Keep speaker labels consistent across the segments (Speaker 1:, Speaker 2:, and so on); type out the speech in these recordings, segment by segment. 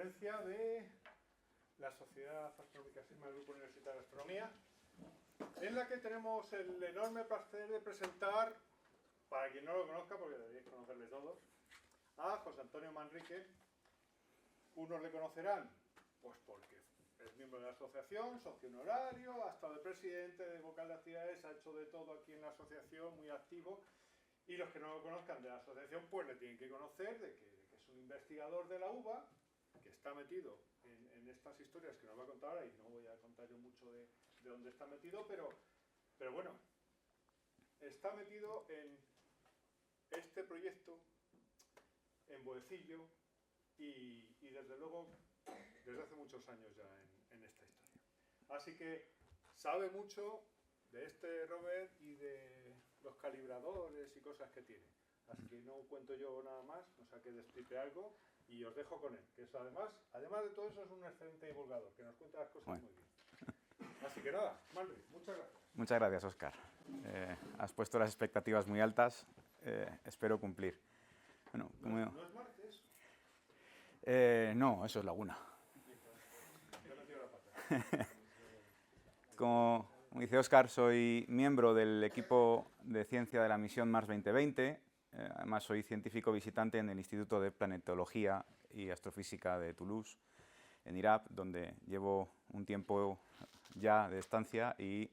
Speaker 1: conferencia de la Sociedad Astronómica SIGMA del Grupo Universitario de Astronomía, en la que tenemos el enorme placer de presentar, para quien no lo conozca, porque deberíais conocerle todos, a José Antonio Manrique. Unos le conocerán pues porque es miembro de la asociación, socio honorario, ha estado de presidente, de vocal de actividades, ha hecho de todo aquí en la asociación, muy activo. Y los que no lo conozcan de la asociación, pues le tienen que conocer de que es un investigador de la UBA, que está metido en estas historias que nos va a contar ahora, y no voy a contar yo mucho de dónde está metido, pero bueno, está metido en este proyecto, en Boecillo, y desde luego, desde hace muchos años ya en esta historia. Así que sabe mucho de este rover y de los calibradores y cosas que tiene. Así que no cuento yo nada más, no sé que destripe algo y os dejo con él, que es además de todo eso es un excelente divulgador, que nos cuenta las cosas muy bien. Así que nada, Manri, muchas gracias.
Speaker 2: Muchas gracias, Óscar. Has puesto las expectativas muy altas, espero cumplir. Bueno, como...
Speaker 1: ¿No es Marte eso?
Speaker 2: No, eso es Laguna.
Speaker 1: Ya metido la pata.
Speaker 2: Como dice Óscar, soy miembro del equipo de ciencia de la misión Mars 2020. Además, soy científico visitante en el Instituto de Planetología y Astrofísica de Toulouse, en Irak, donde llevo un tiempo ya de estancia y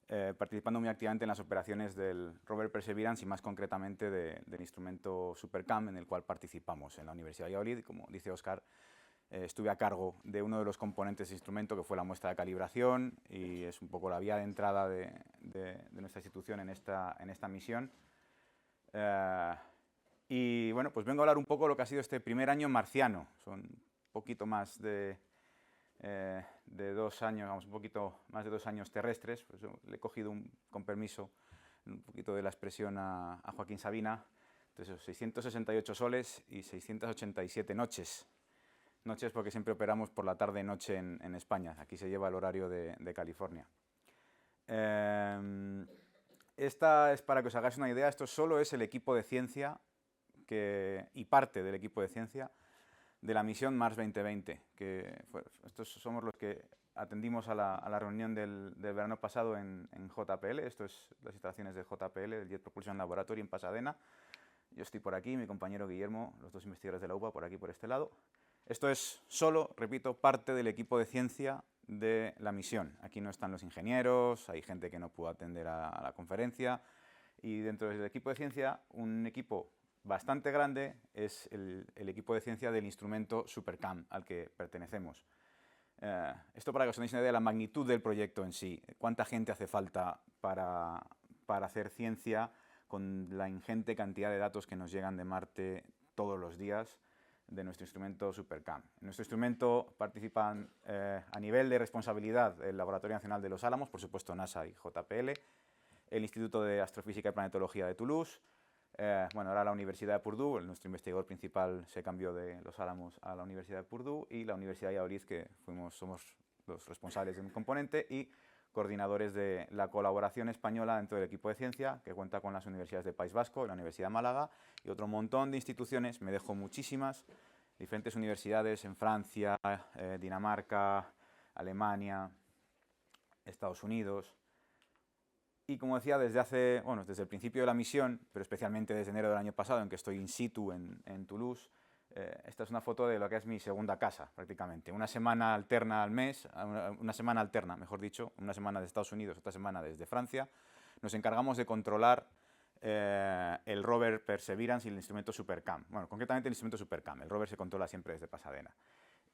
Speaker 2: participando muy activamente en las operaciones del rover Perseverance y más concretamente del instrumento SuperCam, en el cual participamos en la Universidad de Valladolid. Como dice Óscar, estuve a cargo de uno de los componentes del instrumento, que fue la muestra de calibración, y es un poco la vía de entrada de nuestra institución en esta misión. Y bueno, pues vengo a hablar un poco de lo que ha sido este primer año marciano. Son un poquito más de 2 años, vamos, un poquito más de 2 años terrestres. Pues le he cogido, con permiso, un poquito de la expresión a Joaquín Sabina. Entonces, 668 soles y 687 noches. Noches porque siempre operamos por la tarde-noche en España. Aquí se lleva el horario de California. Esta es para que os hagáis una idea. Esto solo es el equipo de ciencia y parte del equipo de ciencia de la misión Mars 2020. Estos somos los que atendimos a la reunión del verano pasado en JPL. Esto es las instalaciones de JPL, del Jet Propulsion Laboratory en Pasadena. Yo estoy por aquí, mi compañero Guillermo, los dos investigadores de la UBA por aquí, por este lado. Esto es solo, repito, parte del equipo de ciencia de la misión. Aquí no están los ingenieros, hay gente que no pudo atender a la conferencia. Y dentro del equipo de ciencia, un equipo bastante grande es el equipo de ciencia del instrumento SuperCam, al que pertenecemos. Esto para que os tengáis una idea de la magnitud del proyecto en sí. Cuánta gente hace falta para hacer ciencia con la ingente cantidad de datos que nos llegan de Marte todos los días de nuestro instrumento SuperCam. En nuestro instrumento participan a nivel de responsabilidad el Laboratorio Nacional de Los Álamos, por supuesto NASA y JPL, el Instituto de Astrofísica y Planetología de Toulouse, bueno, ahora la Universidad de Purdue, nuestro investigador principal se cambió de Los Álamos a la Universidad de Purdue, y la Universidad de Valladolid, que somos los responsables de un componente y coordinadores de la colaboración española dentro del equipo de ciencia, que cuenta con las universidades de País Vasco, la Universidad de Málaga y otro montón de instituciones, me dejo muchísimas, diferentes universidades en Francia, Dinamarca, Alemania, Estados Unidos. Y como decía, desde el principio de la misión, pero especialmente desde enero del año pasado, en que estoy in situ en Toulouse, esta es una foto de lo que es mi segunda casa, prácticamente. Una semana alterna al mes, una semana alterna, mejor dicho, una semana de Estados Unidos, otra semana desde Francia. Nos encargamos de controlar el rover Perseverance y el instrumento SuperCam. Bueno, concretamente el instrumento SuperCam. El rover se controla siempre desde Pasadena.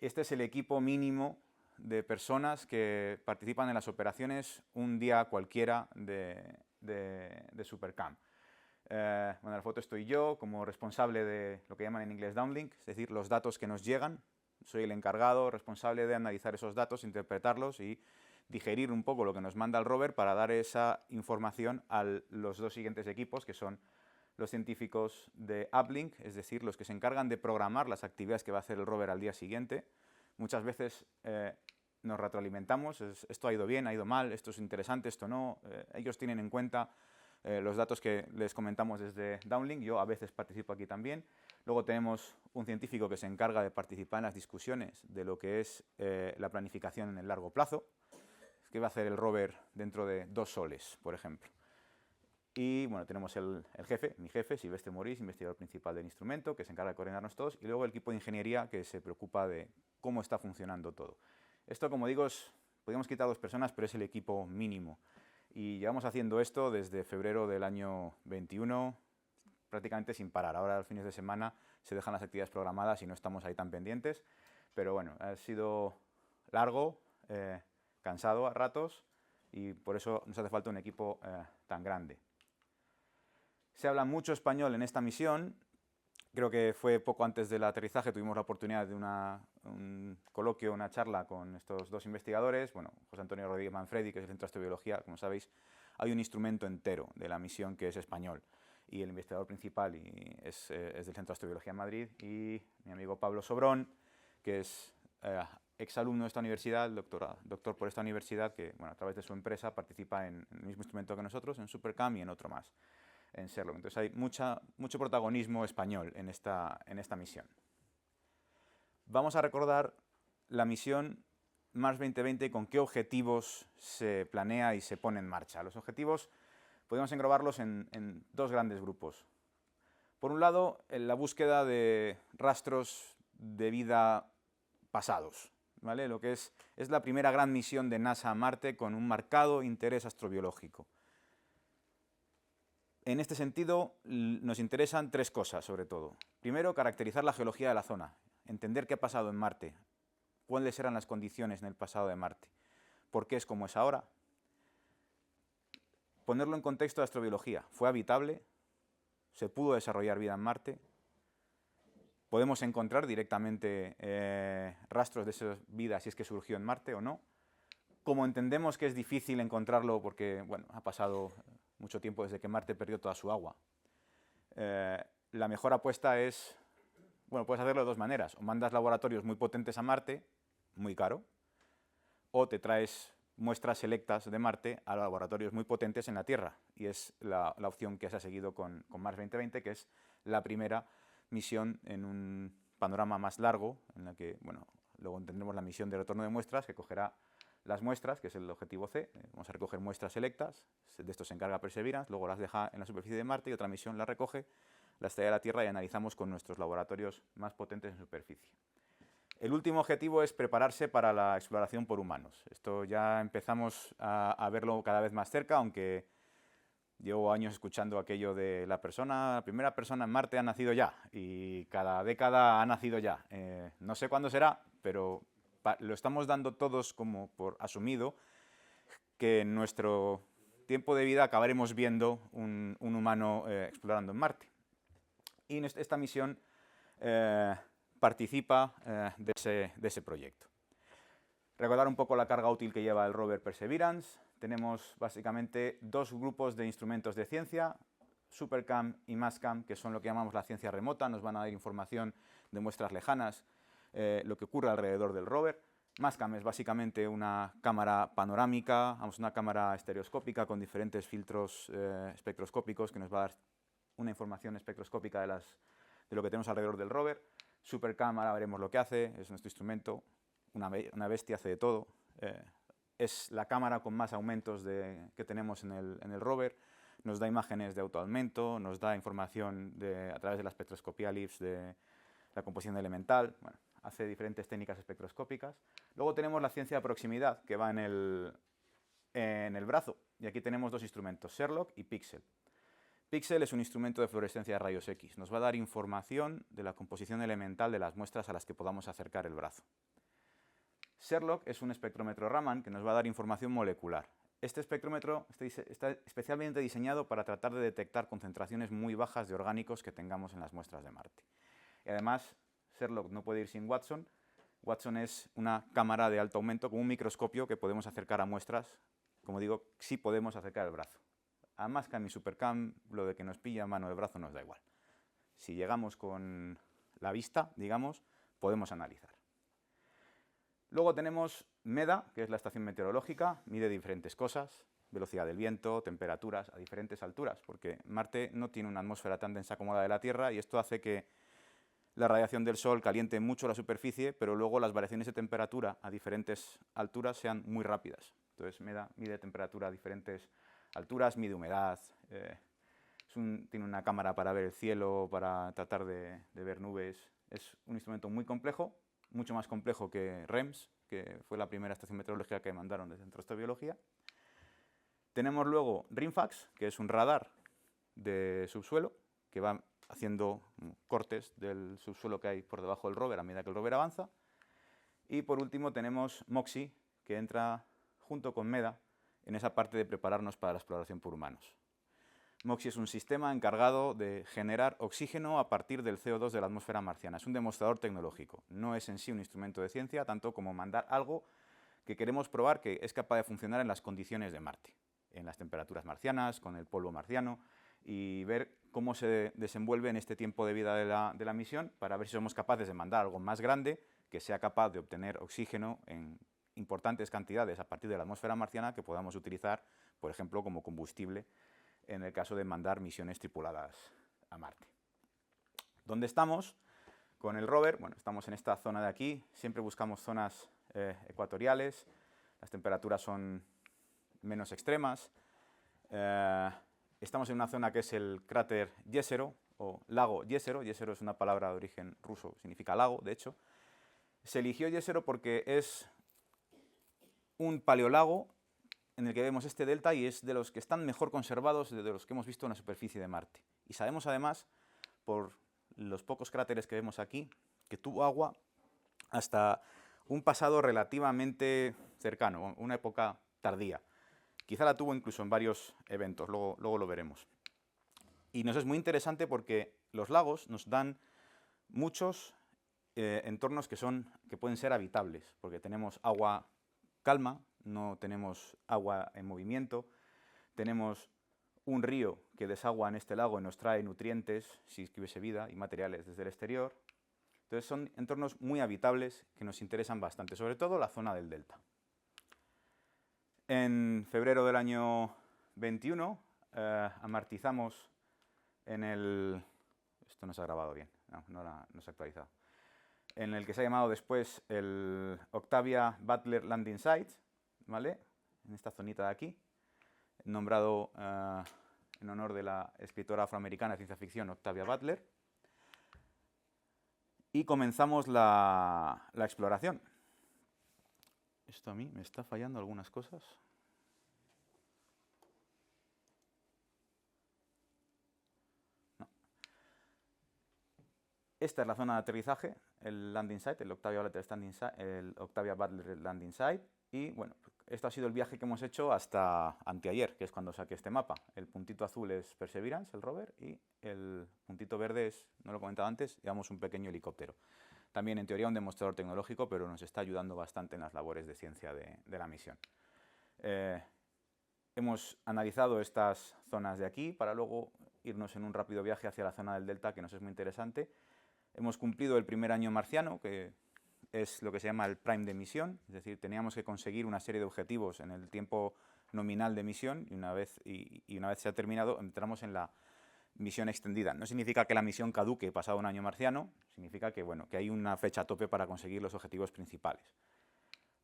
Speaker 2: Este es el equipo mínimo de personas que participan en las operaciones un día cualquiera de SuperCam. Bueno, en la foto estoy yo como responsable de lo que llaman en inglés downlink, es decir, los datos que nos llegan. Soy el encargado, responsable de analizar esos datos, interpretarlos y digerir un poco lo que nos manda el rover para dar esa información a los dos siguientes equipos, que son los científicos de uplink, es decir, los que se encargan de programar las actividades que va a hacer el rover al día siguiente. Muchas veces nos retroalimentamos, esto ha ido bien, ha ido mal, esto es interesante, esto no. Ellos tienen en cuenta los datos que les comentamos desde Downlink. Yo a veces participo aquí también. Luego tenemos un científico que se encarga de participar en las discusiones de lo que es la planificación en el largo plazo. ¿Qué va a hacer el rover dentro de 2 soles, por ejemplo? Y bueno, tenemos el jefe, mi jefe, Silvestre Morís, investigador principal del instrumento, que se encarga de coordinarnos todos, y luego el equipo de ingeniería, que se preocupa de cómo está funcionando todo. Esto, como digo, podríamos quitar 2 personas, pero es el equipo mínimo. Y llevamos haciendo esto desde febrero del año 21, prácticamente sin parar. Ahora, los fines de semana, se dejan las actividades programadas y no estamos ahí tan pendientes. Pero bueno, ha sido largo, cansado a ratos, y por eso nos hace falta un equipo tan grande. Se habla mucho español en esta misión. Creo que fue poco antes del aterrizaje, tuvimos la oportunidad de un coloquio, una charla con estos 2 investigadores. Bueno, José Antonio Rodríguez Manfredi, que es del Centro de Astrobiología, como sabéis, hay un instrumento entero de la misión que es español. Y el investigador principal es del Centro de Astrobiología en Madrid. Y mi amigo Pablo Sobrón, que es exalumno de esta universidad, doctor por esta universidad, que bueno, a través de su empresa participa en el mismo instrumento que nosotros, en SuperCam y en otro más, en Sherlock. Entonces hay mucho protagonismo español en esta misión. Vamos a recordar la misión Mars 2020 y con qué objetivos se planea y se pone en marcha. Los objetivos podemos englobarlos en 2 grandes grupos. Por un lado, la búsqueda de rastros de vida pasados, ¿vale? Lo que es la primera gran misión de NASA a Marte con un marcado interés astrobiológico. En este sentido, nos interesan 3 cosas, sobre todo. Primero, caracterizar la geología de la zona, entender qué ha pasado en Marte, cuáles eran las condiciones en el pasado de Marte, por qué es como es ahora. Ponerlo en contexto de astrobiología. ¿Fue habitable? ¿Se pudo desarrollar vida en Marte? ¿Podemos encontrar directamente rastros de esa vida si es que surgió en Marte o no? Como entendemos que es difícil encontrarlo porque bueno, ha pasado mucho tiempo desde que Marte perdió toda su agua, la mejor apuesta es, bueno, puedes hacerlo de 2 maneras. O mandas laboratorios muy potentes a Marte, muy caro, o te traes muestras selectas de Marte a laboratorios muy potentes en la Tierra. Y es la opción que se ha seguido con Mars 2020, que es la primera misión en un panorama más largo, en la que, bueno, luego tendremos la misión de retorno de muestras, que cogerá las muestras, que es el objetivo C. Vamos a recoger muestras selectas, de esto se encarga Perseverance, luego las deja en la superficie de Marte y otra misión las recoge, las trae a la Tierra y analizamos con nuestros laboratorios más potentes en superficie. El último objetivo es prepararse para la exploración por humanos. Esto ya empezamos a verlo cada vez más cerca, aunque llevo años escuchando aquello de la primera persona en Marte ha nacido ya, y cada década ha nacido ya. No sé cuándo será, pero lo estamos dando todos como por asumido que en nuestro tiempo de vida acabaremos viendo un humano explorando en Marte. Y esta misión participa de ese proyecto. Recordar un poco la carga útil que lleva el rover Perseverance. Tenemos básicamente 2 grupos de instrumentos de ciencia, SuperCam y Mastcam, que son lo que llamamos la ciencia remota, nos van a dar información de muestras lejanas, lo que ocurre alrededor del rover. Mastcam es básicamente una cámara panorámica, una cámara estereoscópica con diferentes filtros espectroscópicos que nos va a dar una información espectroscópica de lo que tenemos alrededor del rover. SuperCam, ahora veremos lo que hace, es nuestro instrumento, una bestia, hace de todo. Es la cámara con más aumentos que tenemos en el rover, nos da imágenes de autoaumento, nos da información a través de la espectroscopía LIBS de la composición elemental, bueno, hace diferentes técnicas espectroscópicas. Luego tenemos la ciencia de proximidad, que va en el brazo, y aquí tenemos 2 instrumentos, Sherlock y Pixel. Pixel es un instrumento de fluorescencia de rayos X, nos va a dar información de la composición elemental de las muestras a las que podamos acercar el brazo. Sherlock es un espectrómetro Raman que nos va a dar información molecular. Este espectrómetro está especialmente diseñado para tratar de detectar concentraciones muy bajas de orgánicos que tengamos en las muestras de Marte. Y además, Sherlock no puede ir sin Watson. Watson es una cámara de alto aumento, como un microscopio que podemos acercar a muestras. Como digo, sí podemos acercar el brazo. A Mastcam y SuperCam, lo de que nos pilla mano de brazo nos da igual. Si llegamos con la vista, digamos, podemos analizar. Luego tenemos MEDA, que es la estación meteorológica, mide diferentes cosas, velocidad del viento, temperaturas a diferentes alturas, porque Marte no tiene una atmósfera tan densa como la de la Tierra y esto hace que la radiación del Sol caliente mucho la superficie, pero luego las variaciones de temperatura a diferentes alturas sean muy rápidas. Entonces mide temperatura a diferentes alturas, mide humedad, tiene una cámara para ver el cielo, para tratar de ver nubes. Es un instrumento muy complejo, mucho más complejo que REMS, que fue la primera estación meteorológica que mandaron desde Centro de Astrobiología. Tenemos luego RIMFAX, que es un radar de subsuelo, que va haciendo cortes del subsuelo que hay por debajo del rover a medida que el rover avanza. Y por último tenemos MOXIE, que entra junto con MEDA en esa parte de prepararnos para la exploración por humanos. MOXIE es un sistema encargado de generar oxígeno a partir del CO2 de la atmósfera marciana. Es un demostrador tecnológico, no es en sí un instrumento de ciencia, tanto como mandar algo que queremos probar que es capaz de funcionar en las condiciones de Marte, en las temperaturas marcianas, con el polvo marciano, y ver cómo se desenvuelve en este tiempo de vida de la misión, para ver si somos capaces de mandar algo más grande que sea capaz de obtener oxígeno en importantes cantidades a partir de la atmósfera marciana que podamos utilizar, por ejemplo, como combustible en el caso de mandar misiones tripuladas a Marte. ¿Dónde estamos con el rover? Bueno, estamos en esta zona de aquí, siempre buscamos zonas ecuatoriales, las temperaturas son menos extremas. Estamos en una zona que es el cráter Jezero, o lago Jezero. Jezero es una palabra de origen ruso, significa lago, de hecho. Se eligió Jezero porque es un paleolago en el que vemos este delta y es de los que están mejor conservados de los que hemos visto en la superficie de Marte. Y sabemos además, por los pocos cráteres que vemos aquí, que tuvo agua hasta un pasado relativamente cercano, una época tardía. Quizá la tuvo incluso en varios eventos, luego lo veremos. Y nos es muy interesante porque los lagos nos dan muchos entornos que pueden ser habitables, porque tenemos agua calma, no tenemos agua en movimiento, tenemos un río que desagua en este lago y nos trae nutrientes, si es que hubiese vida, y materiales desde el exterior. Entonces son entornos muy habitables que nos interesan bastante, sobre todo la zona del delta. En febrero del año 21 amartizamos en el... Esto no se ha grabado bien, no se ha actualizado. En el que se ha llamado después el Octavia Butler Landing Site, ¿vale? En esta zonita de aquí, nombrado en honor de la escritora afroamericana de ciencia ficción Octavia Butler. Y comenzamos la exploración. Esto a mí me está fallando algunas cosas. No. Esta es la zona de aterrizaje, el landing site, el Octavia Butler Landing Site. Y bueno, esto ha sido el viaje que hemos hecho hasta anteayer, que es cuando saqué este mapa. El puntito azul es Perseverance, el rover, y el puntito verde es, no lo he comentado antes, llevamos un pequeño helicóptero. También en teoría un demostrador tecnológico, pero nos está ayudando bastante en las labores de ciencia de la misión. Hemos analizado estas zonas de aquí para luego irnos en un rápido viaje hacia la zona del delta, que nos es muy interesante. Hemos cumplido el primer año marciano, que es lo que se llama el prime de misión, es decir, teníamos que conseguir una serie de objetivos en el tiempo nominal de misión y una vez se ha terminado entramos en la misión extendida. No significa que la misión caduque pasado un año marciano, significa que, bueno, que hay una fecha a tope para conseguir los objetivos principales.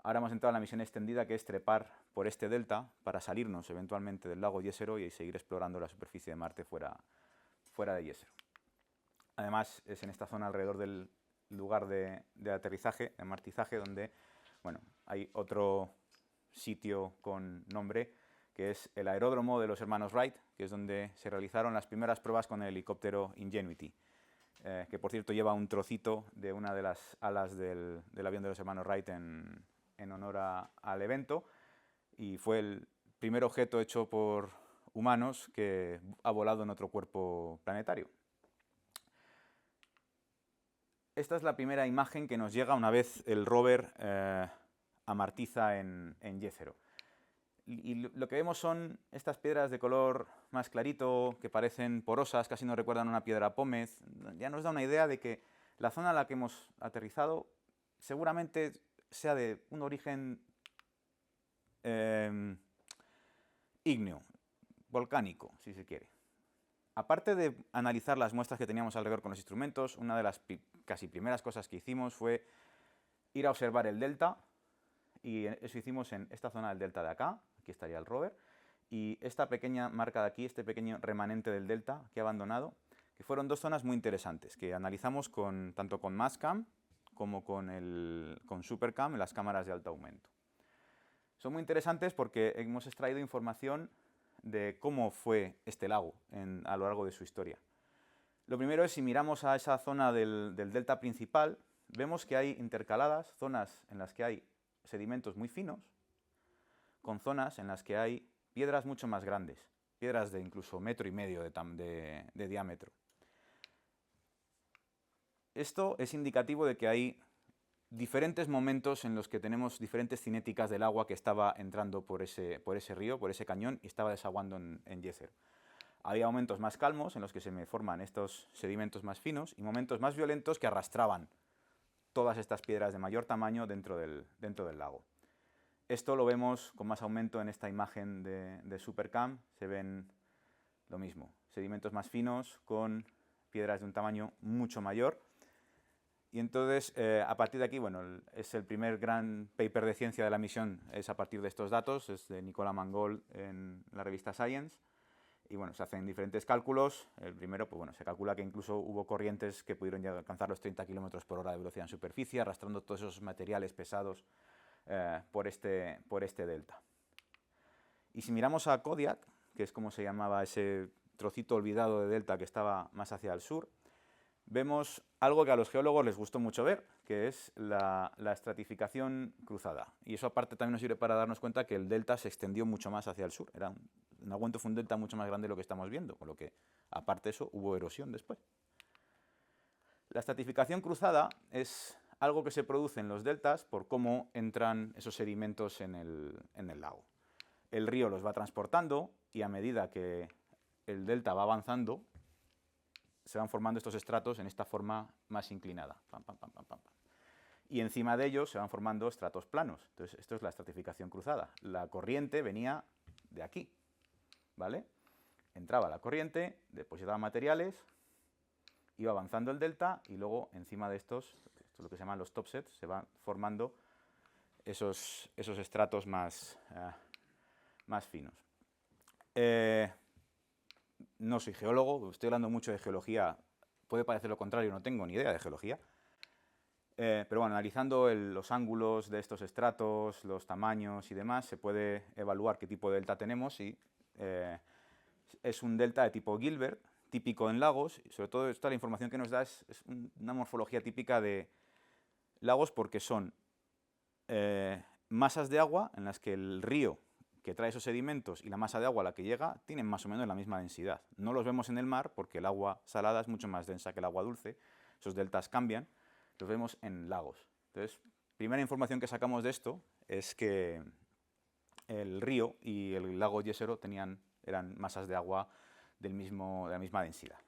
Speaker 2: Ahora hemos entrado en la misión extendida, que es trepar por este delta para salirnos eventualmente del lago Jezero y seguir explorando la superficie de Marte fuera de Jezero. Además, es en esta zona alrededor del lugar de aterrizaje, de amartizaje, donde bueno, hay otro sitio con nombre, que es el aeródromo de los hermanos Wright, que es donde se realizaron las primeras pruebas con el helicóptero Ingenuity, que por cierto lleva un trocito de una de las alas del avión de los hermanos Wright en honor al evento, y fue el primer objeto hecho por humanos que ha volado en otro cuerpo planetario. Esta es la primera imagen que nos llega una vez el rover amartiza en Jezero. Y lo que vemos son estas piedras de color más clarito, que parecen porosas, casi nos recuerdan una piedra pómez. Ya nos da una idea de que la zona en la que hemos aterrizado seguramente sea de un origen ígneo, volcánico, si se quiere. Aparte de analizar las muestras que teníamos alrededor con los instrumentos, una de las casi primeras cosas que hicimos fue ir a observar el delta, y eso hicimos en esta zona del delta de acá, aquí estaría el rover, y esta pequeña marca de aquí, este pequeño remanente del delta que he abandonado, que fueron dos zonas muy interesantes, que analizamos tanto con Mastcam como con Supercam en las cámaras de alto aumento. Son muy interesantes porque hemos extraído información de cómo fue este lago a lo largo de su historia. Lo primero es, si miramos a esa zona del delta principal, vemos que hay intercaladas zonas en las que hay sedimentos muy finos, con zonas en las que hay piedras mucho más grandes, piedras de incluso 1,5 metros de diámetro. Esto es indicativo de que hay diferentes momentos en los que tenemos diferentes cinéticas del agua que estaba entrando por ese río, por ese cañón, y estaba desaguando en Yeser. Había momentos más calmos en los que se me forman estos sedimentos más finos y momentos más violentos que arrastraban todas estas piedras de mayor tamaño dentro del lago. Esto lo vemos con más aumento en esta imagen de Supercam. Se ven lo mismo, sedimentos más finos con piedras de un tamaño mucho mayor. Y entonces, a partir de aquí, bueno, es el primer gran paper de ciencia de la misión, es a partir de estos datos, es de Nicolas Mangold en la revista Science. Y bueno, se hacen diferentes cálculos. El primero, pues bueno, se calcula que incluso hubo corrientes que pudieron ya alcanzar los 30 km/h de velocidad en superficie, arrastrando todos esos materiales pesados por este delta. Y si miramos a Kodiak, que es como se llamaba ese trocito olvidado de delta que estaba más hacia el sur, vemos algo que a los geólogos les gustó mucho ver, que es la estratificación cruzada. Y eso aparte también nos sirve para darnos cuenta que el delta se extendió mucho más hacia el sur. En algún momento fue un delta mucho más grande de lo que estamos viendo, con lo que, aparte de eso, hubo erosión después. La estratificación cruzada es algo que se produce en los deltas por cómo entran esos sedimentos en el lago. El río los va transportando y a medida que el delta va avanzando, se van formando estos estratos en esta forma más inclinada. Pam, pam, pam, pam, pam. Y encima de ellos se van formando estratos planos. Entonces, esto es la estratificación cruzada. La corriente venía de aquí, ¿vale? Entraba la corriente, depositaba materiales, iba avanzando el delta y luego encima de estos, esto es lo que se llaman los topsets, se van formando esos estratos más finos. No soy geólogo, estoy hablando mucho de geología, puede parecer lo contrario, no tengo ni idea de geología. Pero bueno, analizando los ángulos de estos estratos, los tamaños y demás, se puede evaluar qué tipo de delta tenemos y es un delta de tipo Gilbert, típico en lagos, y sobre todo esta la información que nos da es una morfología típica de lagos porque son masas de agua en las que el río que trae esos sedimentos y la masa de agua a la que llega tienen más o menos la misma densidad. No los vemos en el mar porque el agua salada es mucho más densa que el agua dulce, esos deltas cambian, los vemos en lagos. Entonces, primera información que sacamos de esto es que el río y el lago Jezero eran masas de agua de la misma densidad.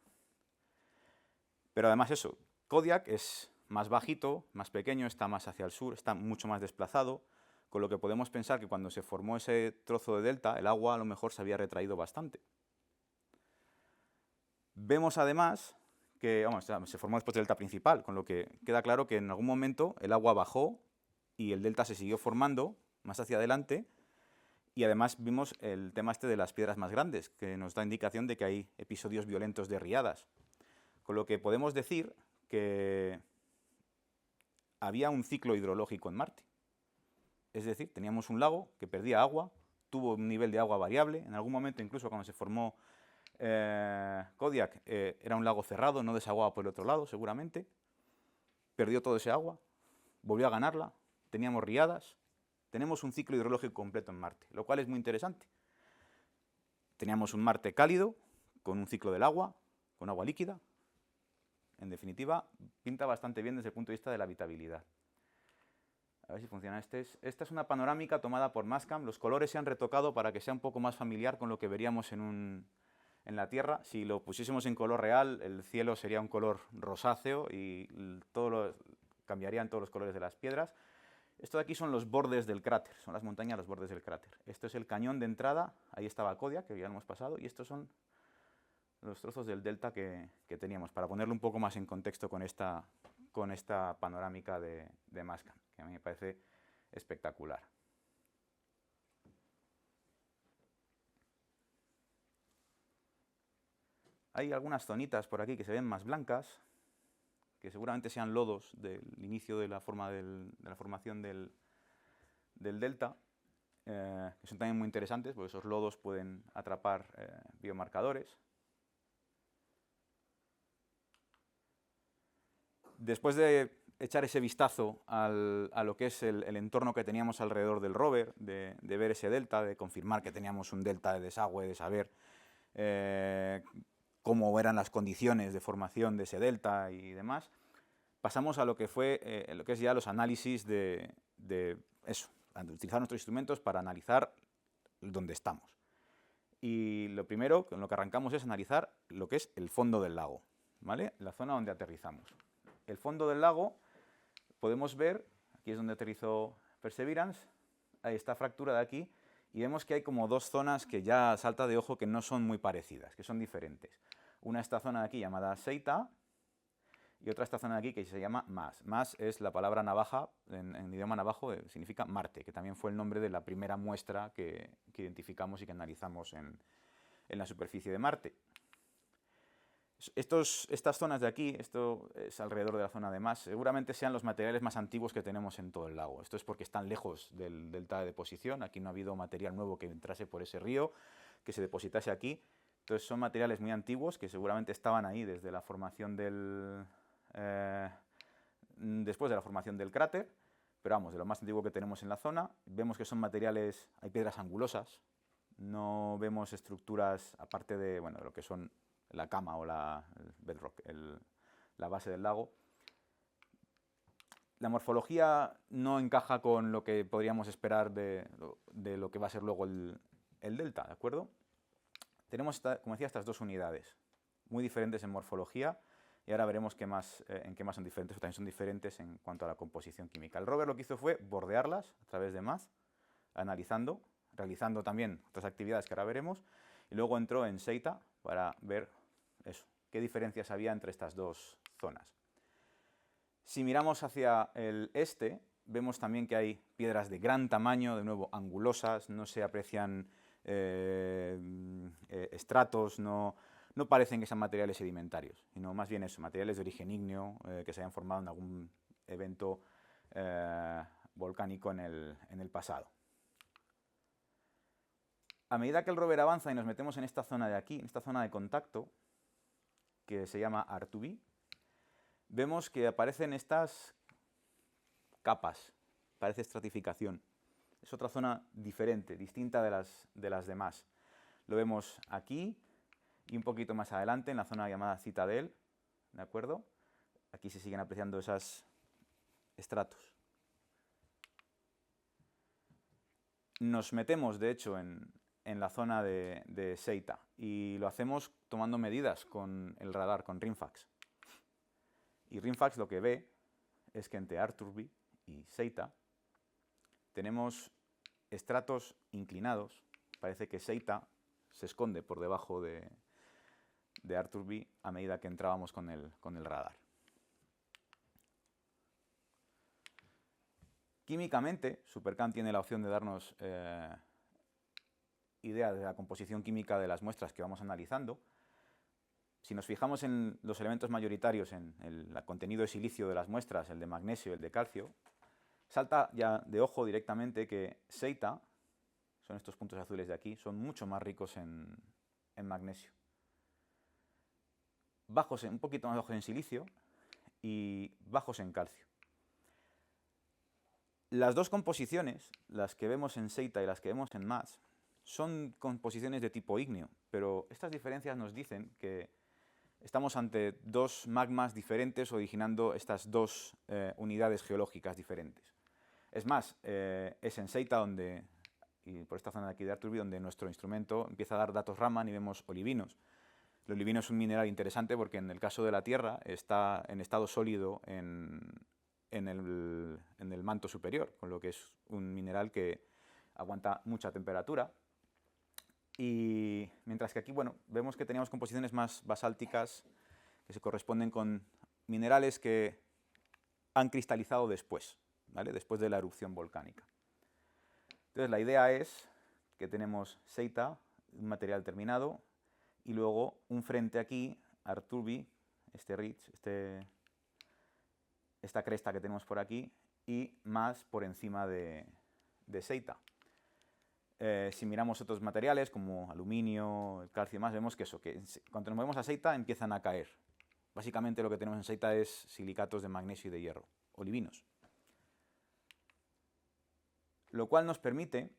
Speaker 2: Pero además eso, Kodiak es más bajito, más pequeño, está más hacia el sur, está mucho más desplazado, con lo que podemos pensar que cuando se formó ese trozo de delta, el agua a lo mejor se había retraído bastante. Vemos además que se formó después del delta principal, con lo que queda claro que en algún momento el agua bajó y el delta se siguió formando más hacia adelante, y además vimos el tema este de las piedras más grandes, que nos da indicación de que hay episodios violentos de riadas. Con lo que podemos decir que había un ciclo hidrológico en Marte. Es decir, teníamos un lago que perdía agua, tuvo un nivel de agua variable, en algún momento incluso cuando se formó Kodiak era un lago cerrado, no desaguaba por el otro lado seguramente, perdió todo ese agua, volvió a ganarla, teníamos riadas, tenemos un ciclo hidrológico completo en Marte, lo cual es muy interesante. Teníamos un Marte cálido, con un ciclo del agua, con agua líquida. En definitiva, pinta bastante bien desde el punto de vista de la habitabilidad. A ver si funciona. Esta es una panorámica tomada por Mastcam. Los colores se han retocado para que sea un poco más familiar con lo que veríamos en la Tierra. Si lo pusiésemos en color real, el cielo sería un color rosáceo y cambiarían todos los colores de las piedras. Esto de aquí son los bordes del cráter, son las montañas, los bordes del cráter. Esto es el cañón de entrada, ahí estaba Kodiak, que ya lo hemos pasado, y estos son los trozos del delta que teníamos, para ponerlo un poco más en contexto con esta panorámica de Mashcam, que a mí me parece espectacular. Hay algunas zonitas por aquí que se ven más blancas, que seguramente sean lodos del inicio de la formación del delta, que son también muy interesantes, porque esos lodos pueden atrapar biomarcadores. Después de echar ese vistazo a lo que es el entorno que teníamos alrededor del rover, de ver ese delta, de confirmar que teníamos un delta de desagüe, de saber cómo eran las condiciones de formación de ese delta y demás, pasamos a lo que es ya los análisis de eso, utilizar nuestros instrumentos para analizar dónde estamos. Y lo primero con lo que arrancamos es analizar lo que es el fondo del lago, ¿vale? La zona donde aterrizamos. El fondo del lago, podemos ver, aquí es donde aterrizó Perseverance, hay esta fractura de aquí, y vemos que hay como dos zonas que ya salta de ojo que no son muy parecidas, que son diferentes. Una esta zona de aquí llamada Seita, y otra esta zona de aquí que se llama Mars. Mars es la palabra navaja, en idioma navajo significa Marte, que también fue el nombre de la primera muestra que identificamos y que analizamos en la superficie de Marte. Estas zonas de aquí, esto es alrededor de la zona de Mars, seguramente sean los materiales más antiguos que tenemos en todo el lago. Esto es porque están lejos del delta de deposición, aquí no ha habido material nuevo que entrase por ese río, que se depositase aquí. Entonces son materiales muy antiguos que seguramente estaban ahí desde la formación después de la formación del cráter, pero vamos, de lo más antiguo que tenemos en la zona. Vemos que son materiales, hay piedras angulosas, no vemos estructuras aparte de, bueno, de lo que son la cama o el bedrock, la base del lago. La morfología no encaja con lo que podríamos esperar de lo que va a ser luego el delta, ¿de acuerdo? Tenemos, como decía, estas dos unidades, muy diferentes en morfología, y ahora veremos en qué más son diferentes, o también son diferentes en cuanto a la composición química. El rover lo que hizo fue bordearlas a través de MAS, analizando, realizando también otras actividades que ahora veremos, y luego entró en Seita para ver eso, qué diferencias había entre estas dos zonas. Si miramos hacia el este, vemos también que hay piedras de gran tamaño, de nuevo angulosas, no se aprecian estratos, no parecen que sean materiales sedimentarios, sino más bien eso, materiales de origen ígneo que se hayan formado en algún evento volcánico en el pasado. A medida que el rover avanza y nos metemos en esta zona de aquí, en esta zona de contacto, que se llama R2B, vemos que aparecen estas capas, parece estratificación. Es otra zona diferente, distinta de las demás. Lo vemos aquí y un poquito más adelante en la zona llamada Citadel, ¿de acuerdo? Aquí se siguen apreciando esos estratos. Nos metemos, de hecho, en la zona de Seita y lo hacemos tomando medidas con el radar, con RIMFAX. Y RIMFAX lo que ve es que entre R2B y Seita tenemos estratos inclinados. Parece que Seita se esconde por debajo de R2B a medida que entrábamos con el radar. Químicamente, SuperCam tiene la opción de darnos idea de la composición química de las muestras que vamos analizando. Si nos fijamos en los elementos mayoritarios, en el contenido de silicio de las muestras, el de magnesio y el de calcio, salta ya de ojo directamente que Seita, son estos puntos azules de aquí, son mucho más ricos en magnesio. Un poquito más bajos en silicio y bajos en calcio. Las dos composiciones, las que vemos en Seita y las que vemos en MAS, son composiciones de tipo ígneo, pero estas diferencias nos dicen que estamos ante dos magmas diferentes originando estas dos unidades geológicas diferentes. Es más, es en Seita donde, y por esta zona de aquí de R2B, donde nuestro instrumento empieza a dar datos Raman y vemos olivinos. El olivino es un mineral interesante porque en el caso de la Tierra está en estado sólido en en el manto superior, con lo que es un mineral que aguanta mucha temperatura. Y mientras que aquí, bueno, vemos que teníamos composiciones más basálticas que se corresponden con minerales que han cristalizado después, ¿vale? Después de la erupción volcánica. Entonces la idea es que tenemos seita, un material terminado, y luego un frente aquí, Arturbi, este ridge, esta cresta que tenemos por aquí, y más por encima de seita. Si miramos otros materiales como aluminio, el calcio y demás, vemos que cuando nos movemos a seita empiezan a caer. Básicamente lo que tenemos en seita es silicatos de magnesio y de hierro, olivinos. Lo cual nos permite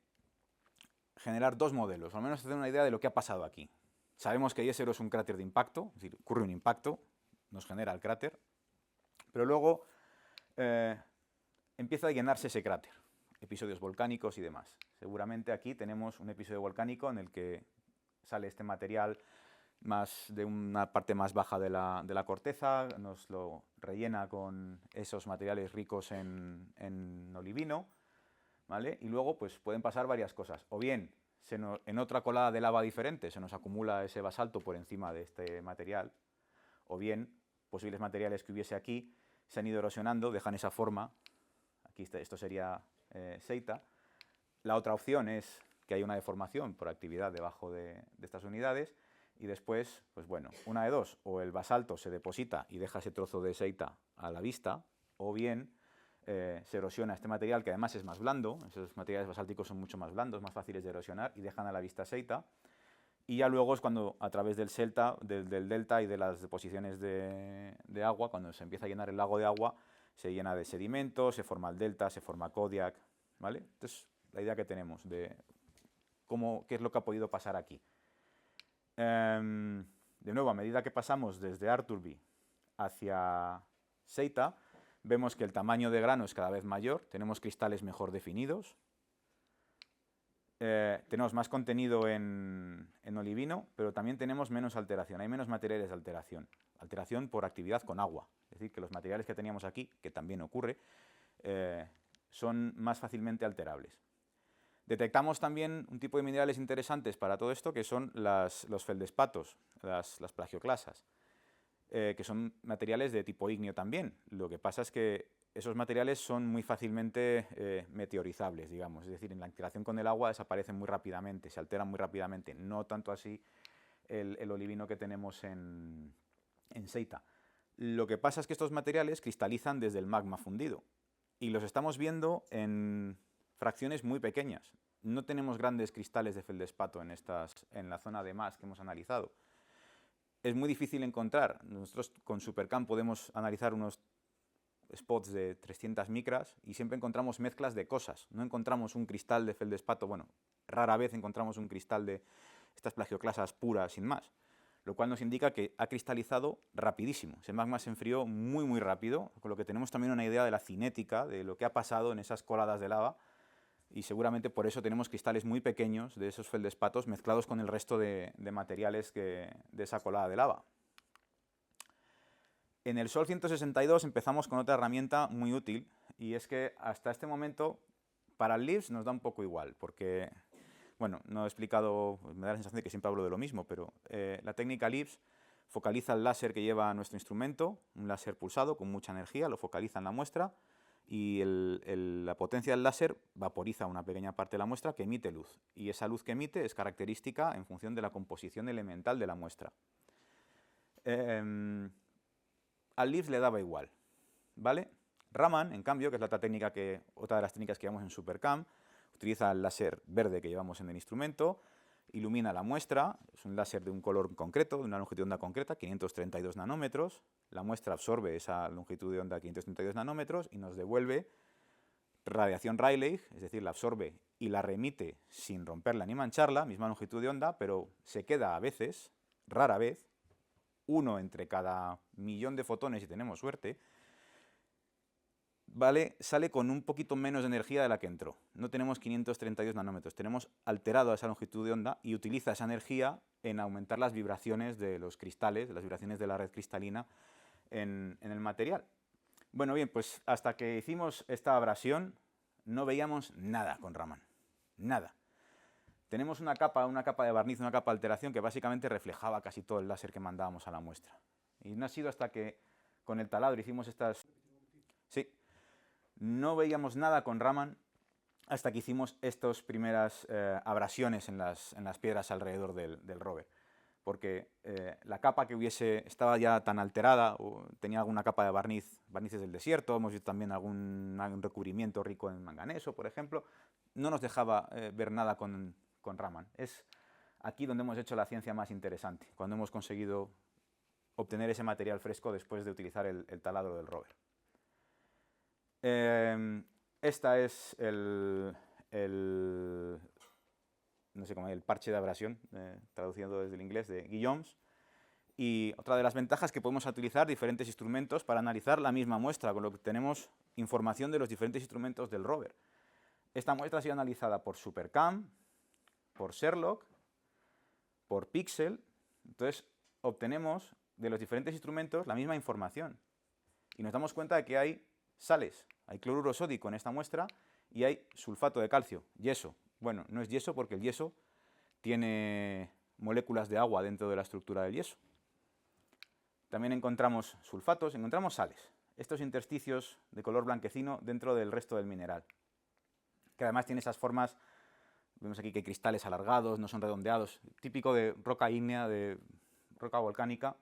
Speaker 2: generar dos modelos, o al menos tener una idea de lo que ha pasado aquí. Sabemos que Jezero es un cráter de impacto, es decir, ocurre un impacto, nos genera el cráter, pero luego empieza a llenarse ese cráter, episodios volcánicos y demás. Seguramente aquí tenemos un episodio volcánico en el que sale este material más de una parte más baja de la corteza, nos lo rellena con esos materiales ricos en olivino, ¿vale? Y luego pues pueden pasar varias cosas, o bien en otra colada de lava diferente se nos acumula ese basalto por encima de este material, o bien posibles materiales que hubiese aquí se han ido erosionando, dejan esa forma, aquí esto sería seita. La otra opción es que hay una deformación por actividad debajo de estas unidades, y después, pues bueno, una de dos, o el basalto se deposita y deja ese trozo de seita a la vista, o bien se erosiona este material, que además es más blando, esos materiales basálticos son mucho más blandos, más fáciles de erosionar, y dejan a la vista seita, y ya luego es cuando a través del delta y de las deposiciones de agua, cuando se empieza a llenar el lago de agua, se llena de sedimentos, se forma el delta, se forma Kodiak, ¿vale? Entonces, la idea que tenemos de qué es lo que ha podido pasar aquí. De nuevo, a medida que pasamos desde Arturbi hacia seita, vemos que el tamaño de grano es cada vez mayor, tenemos cristales mejor definidos, tenemos más contenido en olivino, pero también tenemos menos alteración, hay menos materiales de alteración. Alteración por actividad con agua, es decir, que los materiales que teníamos aquí, que también ocurre, son más fácilmente alterables. Detectamos también un tipo de minerales interesantes para todo esto, que son los feldespatos, las plagioclasas, que son materiales de tipo ígneo también. Lo que pasa es que esos materiales son muy fácilmente meteorizables, digamos, es decir, en la interacción con el agua desaparecen muy rápidamente, se alteran muy rápidamente, no tanto así el olivino que tenemos en seita. Lo que pasa es que estos materiales cristalizan desde el magma fundido y los estamos viendo en fracciones muy pequeñas. No tenemos grandes cristales de feldespato en la zona de más que hemos analizado. Es muy difícil encontrar. Nosotros con Supercam podemos analizar unos spots de 300 micras y siempre encontramos mezclas de cosas. No encontramos un cristal de feldespato, bueno, rara vez encontramos un cristal de estas plagioclasas puras sin más, lo cual nos indica que ha cristalizado rapidísimo. Ese magma se enfrió muy, muy rápido, con lo que tenemos también una idea de la cinética, de lo que ha pasado en esas coladas de lava, y seguramente por eso tenemos cristales muy pequeños de esos feldespatos mezclados con el resto de materiales de esa colada de lava. En el Sol 162 empezamos con otra herramienta muy útil, y es que hasta este momento para el LIBS nos da un poco igual, porque, bueno, no he explicado, me da la sensación de que siempre hablo de lo mismo, pero la técnica LIBS focaliza el láser que lleva nuestro instrumento, un láser pulsado con mucha energía, lo focaliza en la muestra, y la potencia del láser vaporiza una pequeña parte de la muestra que emite luz, y esa luz que emite es característica en función de la composición elemental de la muestra. Al LIBS le daba igual, ¿vale? Raman, en cambio, que es otra de las técnicas que llevamos en Supercam, utiliza el láser verde que llevamos en el instrumento, ilumina la muestra, es un láser de un color concreto, de una longitud de onda concreta, 532 nanómetros, la muestra absorbe esa longitud de onda 532 nanómetros y nos devuelve radiación Rayleigh, es decir, la absorbe y la remite sin romperla ni mancharla, misma longitud de onda, pero se queda a veces, rara vez, uno entre cada millón de fotones si tenemos suerte, ¿vale? Sale con un poquito menos de energía de la que entró. No tenemos 532 nanómetros, tenemos alterado esa longitud de onda y utiliza esa energía en aumentar las vibraciones de los cristales, las vibraciones de la red cristalina en el material. Bueno, bien, pues hasta que hicimos esta abrasión no veíamos nada con Raman. Nada. Tenemos una capa de barniz, una capa de alteración que básicamente reflejaba casi todo el láser que mandábamos a la muestra. Y no ha sido hasta que con el taladro hicimos estas... Sí. No veíamos nada con Raman hasta que hicimos estas primeras abrasiones en las piedras alrededor del rover. Porque la capa que estaba ya tan alterada, o tenía alguna capa de barnices del desierto, hemos visto también algún recubrimiento rico en manganeso, por ejemplo, no nos dejaba ver nada con Raman. Es aquí donde hemos hecho la ciencia más interesante, cuando hemos conseguido obtener ese material fresco después de utilizar el taladro del rover. Esta es no sé cómo el parche de abrasión, traduciendo desde el inglés, de Guillaumes. Y otra de las ventajas es que podemos utilizar diferentes instrumentos para analizar la misma muestra, con lo que tenemos información de los diferentes instrumentos del rover. Esta muestra ha sido analizada por Supercam, por Sherlock, por Pixel. Entonces obtenemos de los diferentes instrumentos la misma información. Y nos damos cuenta de que hay sales, hay cloruro sódico en esta muestra y hay sulfato de calcio, yeso. Bueno, no es yeso porque el yeso tiene moléculas de agua dentro de la estructura del yeso. También encontramos sulfatos, encontramos sales. Estos intersticios de color blanquecino dentro del resto del mineral. Que además tiene esas formas, vemos aquí que hay cristales alargados, no son redondeados, típico de roca ígnea, de roca volcánica.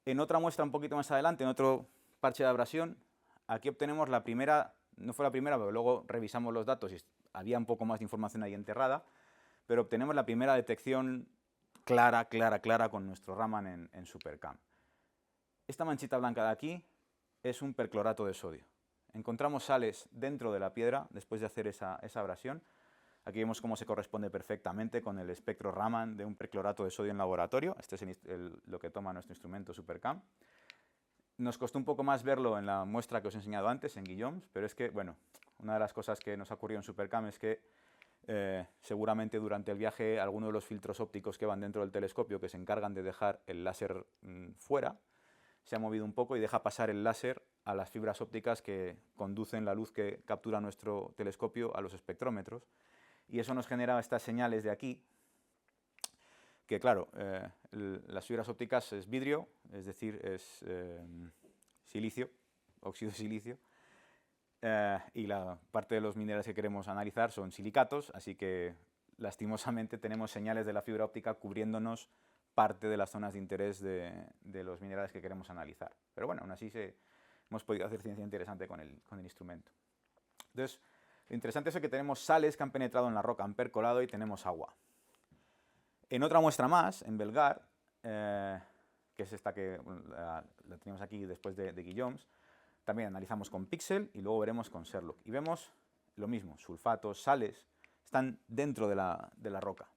Speaker 2: En otra muestra un poquito más adelante, en otro parche de abrasión, aquí obtenemos la primera, no fue la primera, pero luego revisamos los datos y había un poco más de información ahí enterrada, pero obtenemos la primera detección clara con nuestro Raman en Supercam. Esta manchita blanca de aquí es un perclorato de sodio. Encontramos sales dentro de la piedra después de hacer esa abrasión. Aquí vemos cómo se corresponde perfectamente con el espectro Raman de un perclorato de sodio en laboratorio. Este es lo que toma nuestro instrumento Supercam. Nos costó un poco más verlo en la muestra que os he enseñado antes, en Guillaumes, pero es que, bueno, una de las cosas que nos ha ocurrido en Supercam es que seguramente durante el viaje algunos de los filtros ópticos que van dentro del telescopio, que se encargan de dejar el láser fuera, se ha movido un poco y deja pasar el láser a las fibras ópticas que conducen la luz que captura nuestro telescopio a los espectrómetros. Y eso nos genera estas señales de aquí, que claro, las fibras ópticas es vidrio, es decir, es silicio, óxido de silicio, y la parte de los minerales que queremos analizar son silicatos, así que lastimosamente tenemos señales de la fibra óptica cubriéndonos parte de las zonas de interés de los minerales que queremos analizar. Pero bueno, aún así hemos podido hacer ciencia interesante con el instrumento. Entonces, lo interesante es que tenemos sales que han penetrado en la roca, han percolado y tenemos agua. En otra muestra más, en Belgar, que es esta que la tenemos aquí después de Guillaumes, también analizamos con Pixel y luego veremos con Sherlock. Y vemos lo mismo, sulfatos, sales, están dentro de la roca.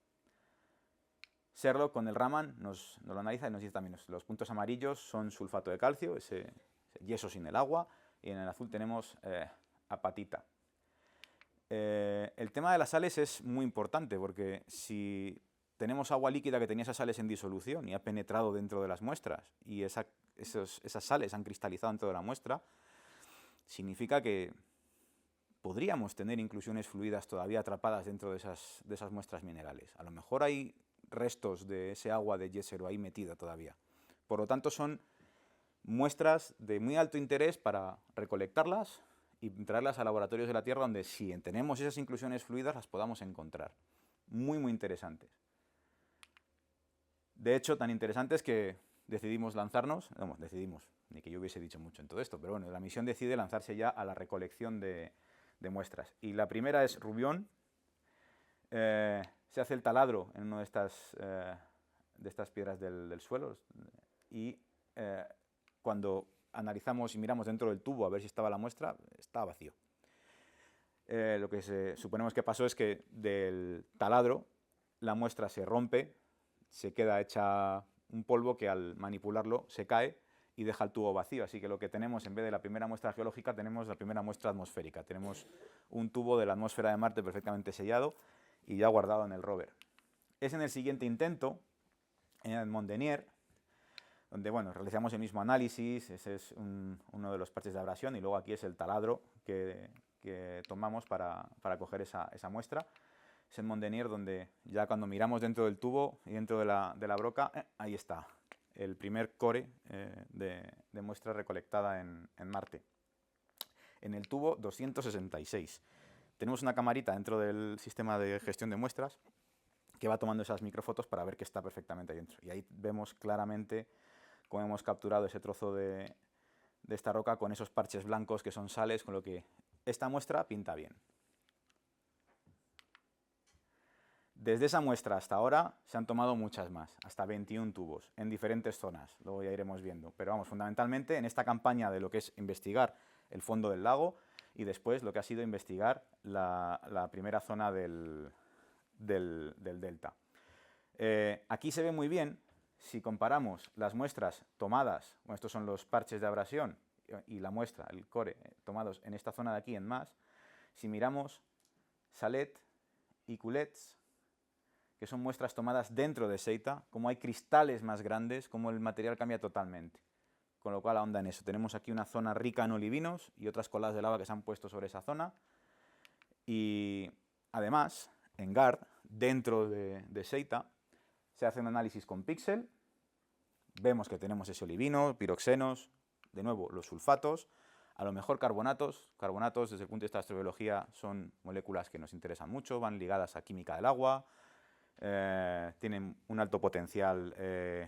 Speaker 2: Sherlock con el Raman nos lo analiza y nos dice también los puntos amarillos son sulfato de calcio, ese yeso sin el agua, y en el azul tenemos apatita. El tema de las sales es muy importante porque si tenemos agua líquida que tenía esas sales en disolución y ha penetrado dentro de las muestras y esas sales han cristalizado dentro de la muestra, significa que podríamos tener inclusiones fluidas todavía atrapadas dentro de esas muestras minerales. A lo mejor hay restos de ese agua de yesero ahí metida todavía. Por lo tanto, son muestras de muy alto interés para recolectarlas y traerlas a laboratorios de la Tierra donde si tenemos esas inclusiones fluidas las podamos encontrar. Muy, muy interesantes. De hecho, tan interesantes que decidimos lanzarnos, no, ni que yo hubiese dicho mucho en todo esto, pero bueno, la misión decide lanzarse ya a la recolección de muestras. Y la primera es Rubión. Se hace el taladro en una de estas piedras del suelo y cuando analizamos y miramos dentro del tubo a ver si estaba la muestra, estaba vacío. Lo que suponemos que pasó es que del taladro la muestra se rompe, se queda hecha un polvo que al manipularlo se cae y deja el tubo vacío. Así que lo que tenemos, en vez de la primera muestra geológica, tenemos la primera muestra atmosférica. Tenemos un tubo de la atmósfera de Marte perfectamente sellado y ya guardado en el rover. Es en el siguiente intento, en Montdenier, donde bueno, realizamos el mismo análisis. Ese es uno de los parches de abrasión, y luego aquí es el taladro que tomamos para coger esa muestra. Es el Mondenier, donde ya cuando miramos dentro del tubo y dentro de la broca, ahí está el primer core de muestra recolectada en Marte. En el tubo 266. Tenemos una camarita dentro del sistema de gestión de muestras que va tomando esas microfotos para ver que está perfectamente ahí dentro. Y ahí vemos claramente cómo hemos capturado ese trozo de esta roca con esos parches blancos que son sales, con lo que esta muestra pinta bien. Desde esa muestra hasta ahora se han tomado muchas más, hasta 21 tubos, en diferentes zonas, luego ya iremos viendo. Pero vamos, fundamentalmente en esta campaña de lo que es investigar el fondo del lago y después lo que ha sido investigar la primera zona del delta. Aquí se ve muy bien, si comparamos las muestras tomadas, bueno, estos son los parches de abrasión y la muestra, el core, tomados en esta zona de aquí en más, si miramos Salet y Culets, que son muestras tomadas dentro de Seita, como hay cristales más grandes, como el material cambia totalmente. Con lo cual ahonda en eso. Tenemos aquí una zona rica en olivinos y otras coladas de lava que se han puesto sobre esa zona. Y además, en Gard, dentro de Seita, se hace un análisis con píxel. Vemos que tenemos ese olivino, piroxenos, de nuevo los sulfatos, a lo mejor carbonatos. Carbonatos, desde el punto de vista de astrobiología, son moléculas que nos interesan mucho, van ligadas a química del agua, tienen un alto potencial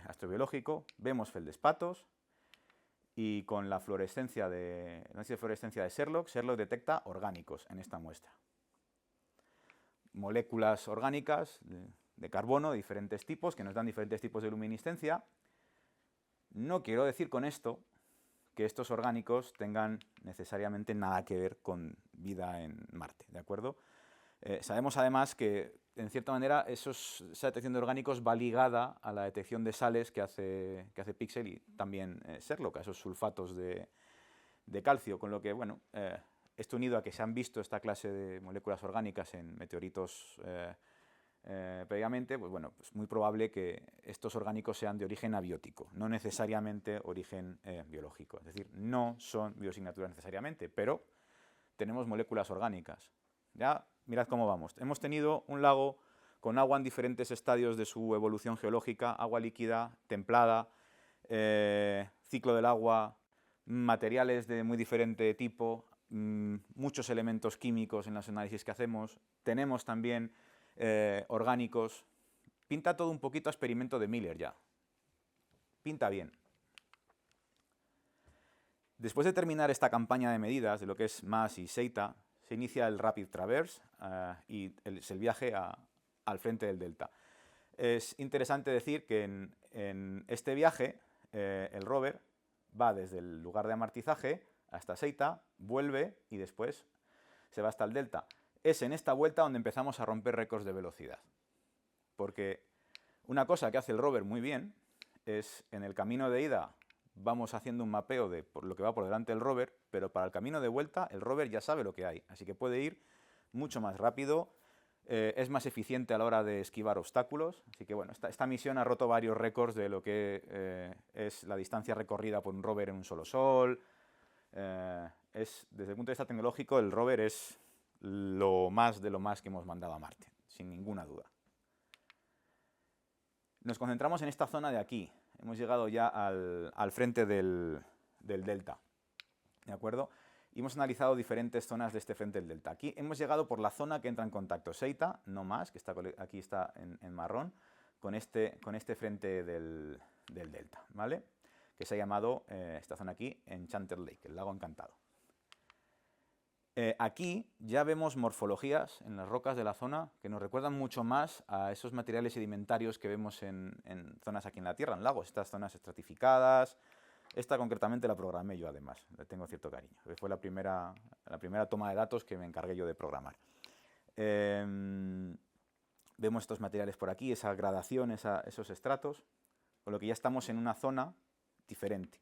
Speaker 2: astrobiológico. Vemos feldespatos y con la fluorescencia de Sherlock detecta orgánicos en esta muestra. Moléculas orgánicas de carbono de diferentes tipos que nos dan diferentes tipos de luminiscencia. No quiero decir con esto que estos orgánicos tengan necesariamente nada que ver con vida en Marte, ¿de acuerdo? Sabemos además que, en cierta manera, esa detección de orgánicos va ligada a la detección de sales que hace Pixel y también Sherlock, a esos sulfatos de calcio, con lo que, bueno, esto unido a que se han visto esta clase de moléculas orgánicas en meteoritos previamente, pues bueno, es muy probable que estos orgánicos sean de origen abiótico, no necesariamente origen biológico. Es decir, no son biosignaturas necesariamente, pero tenemos moléculas orgánicas. Ya mirad cómo vamos. Hemos tenido un lago con agua en diferentes estadios de su evolución geológica, agua líquida, templada, ciclo del agua, materiales de muy diferente tipo, muchos elementos químicos en los análisis que hacemos. Tenemos también orgánicos. Pinta todo un poquito a experimento de Miller ya. Pinta bien. Después de terminar esta campaña de medidas de lo que es MASS y Seita, se inicia el Rapid Traverse y es el viaje al frente del delta. Es interesante decir que en este viaje el rover va desde el lugar de amartizaje hasta Seita, vuelve y después se va hasta el delta. Es en esta vuelta donde empezamos a romper récords de velocidad. Porque una cosa que hace el rover muy bien es, en el camino de ida vamos haciendo un mapeo de lo que va por delante del rover, pero para el camino de vuelta el rover ya sabe lo que hay, así que puede ir mucho más rápido, es más eficiente a la hora de esquivar obstáculos. Así que bueno, esta misión ha roto varios récords de lo que es la distancia recorrida por un rover en un solo sol. Desde el punto de vista tecnológico, el rover es lo más de lo más que hemos mandado a Marte, sin ninguna duda. Nos concentramos en esta zona de aquí. Hemos llegado ya al frente del delta, ¿de acuerdo? Y hemos analizado diferentes zonas de este frente del delta. Aquí hemos llegado por la zona que entra en contacto Seita, no más, que aquí está en marrón, con este frente del delta, ¿vale? Que se ha llamado, esta zona aquí, Enchanted Lake, el lago encantado. Aquí ya vemos morfologías en las rocas de la zona que nos recuerdan mucho más a esos materiales sedimentarios que vemos en zonas aquí en la Tierra, en lagos, estas zonas estratificadas. Esta concretamente la programé yo, además, le tengo cierto cariño. Fue la primera toma de datos que me encargué yo de programar. Vemos estos materiales por aquí, esa gradación, esos estratos, con lo que ya estamos en una zona diferente.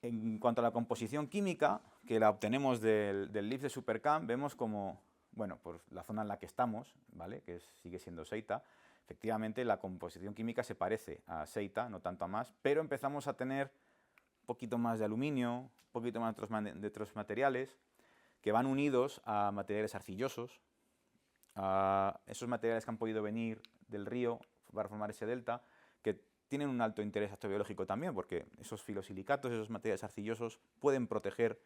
Speaker 2: En cuanto a la composición química, que la obtenemos del LIFF de SuperCam, vemos como, bueno, por la zona en la que estamos, ¿vale? Que sigue siendo Seita, efectivamente la composición química se parece a seita, no tanto a más, pero empezamos a tener un poquito más de aluminio, un poquito más de otros materiales que van unidos a materiales arcillosos, a esos materiales que han podido venir del río para formar ese delta, que tienen un alto interés astrobiológico también, porque esos filosilicatos, esos materiales arcillosos, pueden proteger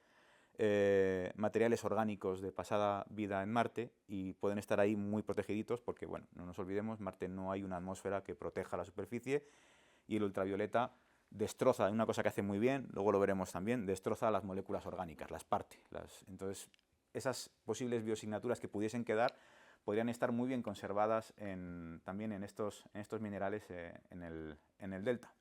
Speaker 2: materiales orgánicos de pasada vida en Marte y pueden estar ahí muy protegiditos porque, bueno, no nos olvidemos, Marte no hay una atmósfera que proteja la superficie y el ultravioleta destroza, una cosa que hace muy bien, luego lo veremos también, destroza las moléculas orgánicas, las parte. Entonces, esas posibles biosignaturas que pudiesen quedar podrían estar muy bien conservadas también en estos minerales en el delta.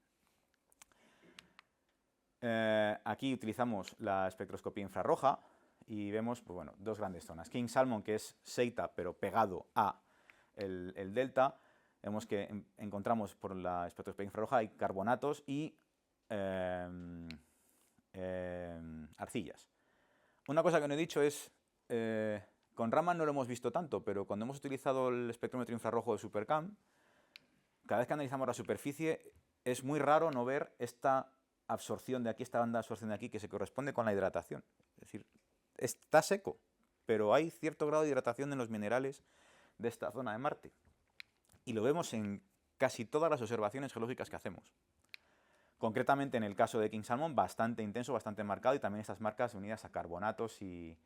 Speaker 2: Aquí utilizamos la espectroscopía infrarroja y vemos pues, bueno, dos grandes zonas. King Salmon, que es seita, pero pegado a el delta. Vemos que encontramos por la espectroscopía infrarroja hay carbonatos y arcillas. Una cosa que no he dicho es, con Raman no lo hemos visto tanto, pero cuando hemos utilizado el espectrómetro infrarrojo de SuperCam, cada vez que analizamos la superficie es muy raro no ver esta absorción de aquí, esta banda de absorción de aquí, que se corresponde con la hidratación. Es decir, está seco, pero hay cierto grado de hidratación en los minerales de esta zona de Marte. Y lo vemos en casi todas las observaciones geológicas que hacemos. Concretamente en el caso de King Salmon, bastante intenso, bastante marcado, y también estas marcas unidas a carbonatos y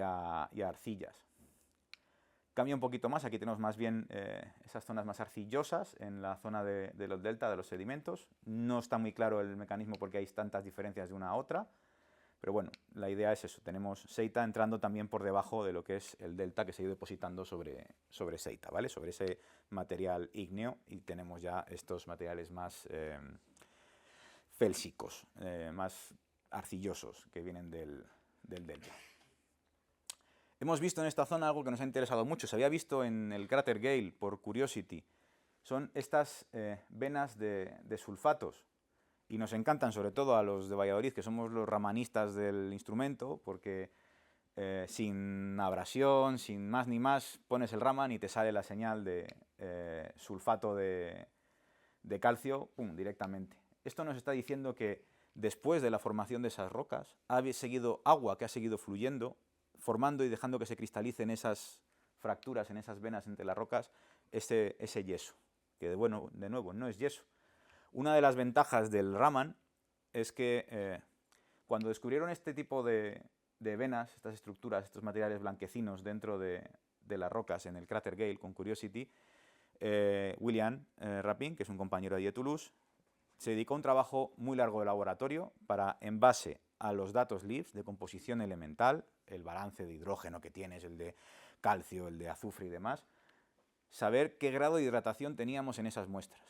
Speaker 2: a arcillas. Cambia un poquito más, aquí tenemos más bien esas zonas más arcillosas en la zona de los delta, de los sedimentos. No está muy claro el mecanismo porque hay tantas diferencias de una a otra, pero bueno, la idea es eso, tenemos seita entrando también por debajo de lo que es el delta que se ha ido depositando sobre seita, ¿vale? Sobre ese material ígneo, y tenemos ya estos materiales más félsicos, más arcillosos que vienen del delta. Hemos visto en esta zona algo que nos ha interesado mucho, se había visto en el cráter Gale por Curiosity. Son estas venas de sulfatos, y nos encantan sobre todo a los de Valladolid, que somos los ramanistas del instrumento, porque sin abrasión, sin más ni más, pones el Raman y te sale la señal de sulfato de calcio, ¡pum!, directamente. Esto nos está diciendo que después de la formación de esas rocas ha seguido agua que ha seguido fluyendo, formando y dejando que se cristalicen esas fracturas en esas venas entre las rocas, ese yeso, que bueno, de nuevo no es yeso. Una de las ventajas del Raman es que cuando descubrieron este tipo de venas, estas estructuras, estos materiales blanquecinos dentro de las rocas en el cráter Gale con Curiosity, William Rapin, que es un compañero de Toulouse, se dedicó a un trabajo muy largo de laboratorio para, en base a los datos LIBS de composición elemental, el balance de hidrógeno que tienes, el de calcio, el de azufre y demás, saber qué grado de hidratación teníamos en esas muestras.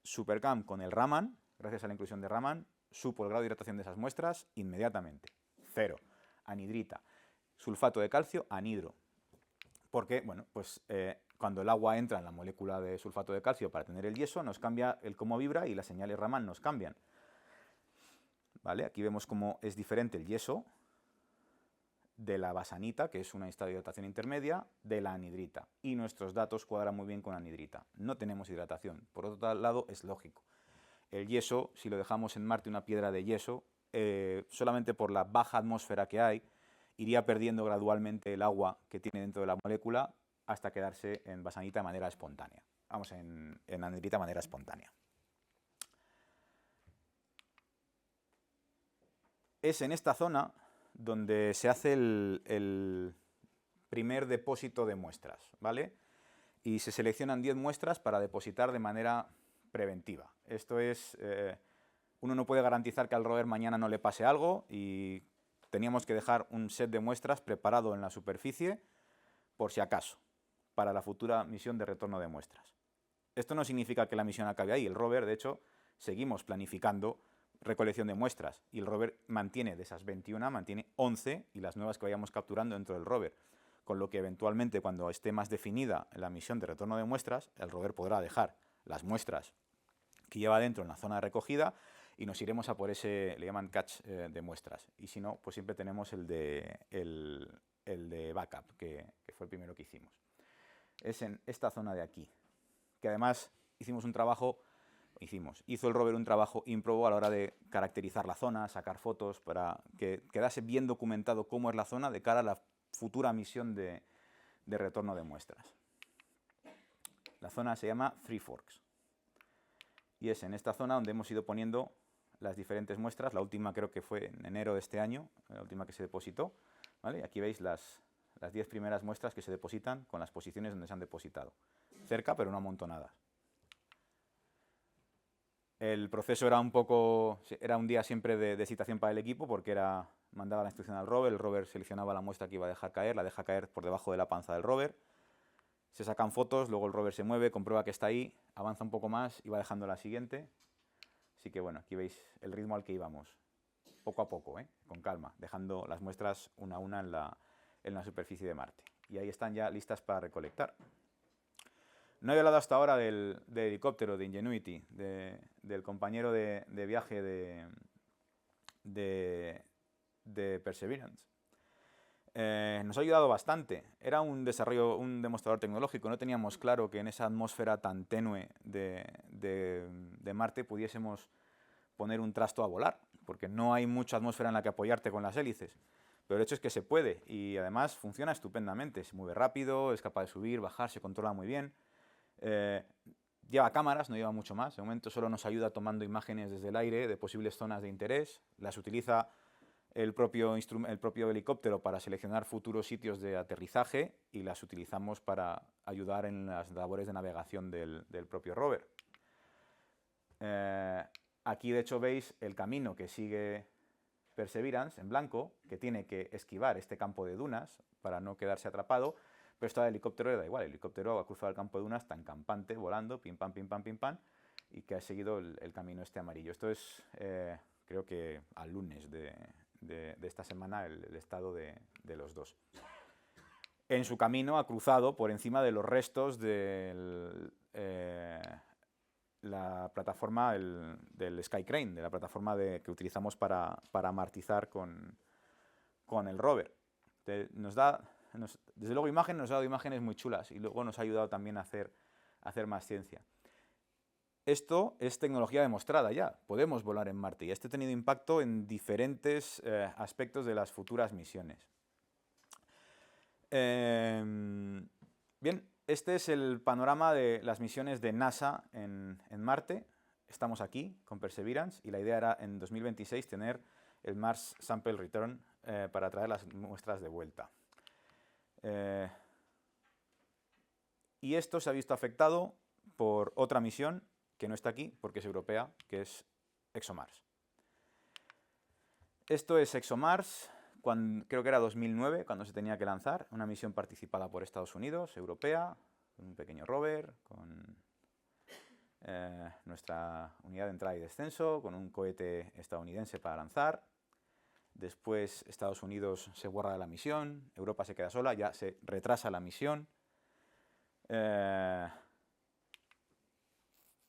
Speaker 2: SuperCam con el Raman, gracias a la inclusión de Raman, supo el grado de hidratación de esas muestras inmediatamente. 0. Anhidrita. Sulfato de calcio, anhidro. Porque, bueno, pues cuando el agua entra en la molécula de sulfato de calcio para tener el yeso, nos cambia el cómo vibra y las señales Raman nos cambian. ¿Vale? Aquí vemos cómo es diferente el yeso de la basanita, que es una estado de hidratación intermedia, de la anhidrita. Y nuestros datos cuadran muy bien con anhidrita. No tenemos hidratación. Por otro lado, es lógico. El yeso, si lo dejamos en Marte, una piedra de yeso, solamente por la baja atmósfera que hay, iría perdiendo gradualmente el agua que tiene dentro de la molécula hasta quedarse en basanita de manera espontánea. Vamos, en anhidrita de manera espontánea. Es en esta zona donde se hace el primer depósito de muestras, ¿vale? Y se seleccionan 10 muestras para depositar de manera preventiva. Esto es, uno no puede garantizar que al rover mañana no le pase algo, y teníamos que dejar un set de muestras preparado en la superficie por si acaso, para la futura misión de retorno de muestras. Esto no significa que la misión acabe ahí. El rover, de hecho, seguimos planificando recolección de muestras, y el rover mantiene, de esas 21, mantiene 11, y las nuevas que vayamos capturando dentro del rover, con lo que eventualmente, cuando esté más definida la misión de retorno de muestras, el rover podrá dejar las muestras que lleva dentro en la zona de recogida y nos iremos a por ese, le llaman catch de muestras, y si no, pues siempre tenemos el de backup, que fue el primero que hicimos. es en esta zona de aquí, que además hizo el rover un trabajo ímprobo a la hora de caracterizar la zona, sacar fotos, para que quedase bien documentado cómo es la zona de cara a la futura misión de retorno de muestras. La zona se llama Three Forks y es en esta zona donde hemos ido poniendo las diferentes muestras. La última creo que fue en enero de este año, la última que se depositó, ¿vale? Aquí veis las 10 primeras muestras que se depositan con las posiciones donde se han depositado. Cerca, pero no amontonadas. El proceso era un día siempre de excitación para el equipo, porque mandaba la instrucción al rover, el rover seleccionaba la muestra que iba a dejar caer, la deja caer por debajo de la panza del rover, se sacan fotos, luego el rover se mueve, comprueba que está ahí, avanza un poco más y va dejando la siguiente. Así que bueno, aquí veis el ritmo al que íbamos, poco a poco, con calma, dejando las muestras una a una en la superficie de Marte. Y ahí están ya listas para recolectar. No he hablado hasta ahora del helicóptero de Ingenuity, del compañero de viaje de Perseverance. Nos ha ayudado bastante. Era un demostrador tecnológico. No teníamos claro que en esa atmósfera tan tenue de Marte pudiésemos poner un trasto a volar, porque no hay mucha atmósfera en la que apoyarte con las hélices. Pero el hecho es que se puede, y además funciona estupendamente. Se mueve rápido, es capaz de subir, bajar, se controla muy bien. Lleva cámaras, no lleva mucho más. De momento solo nos ayuda tomando imágenes desde el aire de posibles zonas de interés. Las utiliza el propio helicóptero para seleccionar futuros sitios de aterrizaje y las utilizamos para ayudar en las labores de navegación del propio rover. Aquí de hecho veis el camino que sigue Perseverance en blanco, que tiene que esquivar este campo de dunas para no quedarse atrapado. Pero esto al helicóptero le da igual, el helicóptero ha cruzado el campo de dunas tan campante, volando, pim pam, pim pam, pim pam, y que ha seguido el camino este amarillo. Esto es, creo que al lunes de esta semana, el estado de los dos. En su camino ha cruzado por encima de los restos de la plataforma del Sky Crane, de la plataforma que utilizamos para martizar con el rover. Desde luego nos ha dado imágenes muy chulas y luego nos ha ayudado también a hacer más ciencia. Esto es tecnología demostrada ya, podemos volar en Marte y esto ha tenido impacto en diferentes aspectos de las futuras misiones. Bien, este es el panorama de las misiones de NASA en Marte. Estamos aquí con Perseverance y la idea era en 2026 tener el Mars Sample Return para traer las muestras de vuelta. Y esto se ha visto afectado por otra misión que no está aquí porque es europea, que es ExoMars. Esto es ExoMars, creo que era 2009 cuando se tenía que lanzar, una misión participada por Estados Unidos, europea, con un pequeño rover, con nuestra unidad de entrada y descenso, con un cohete estadounidense para lanzar. Después Estados Unidos se borra de la misión, Europa se queda sola, ya se retrasa la misión.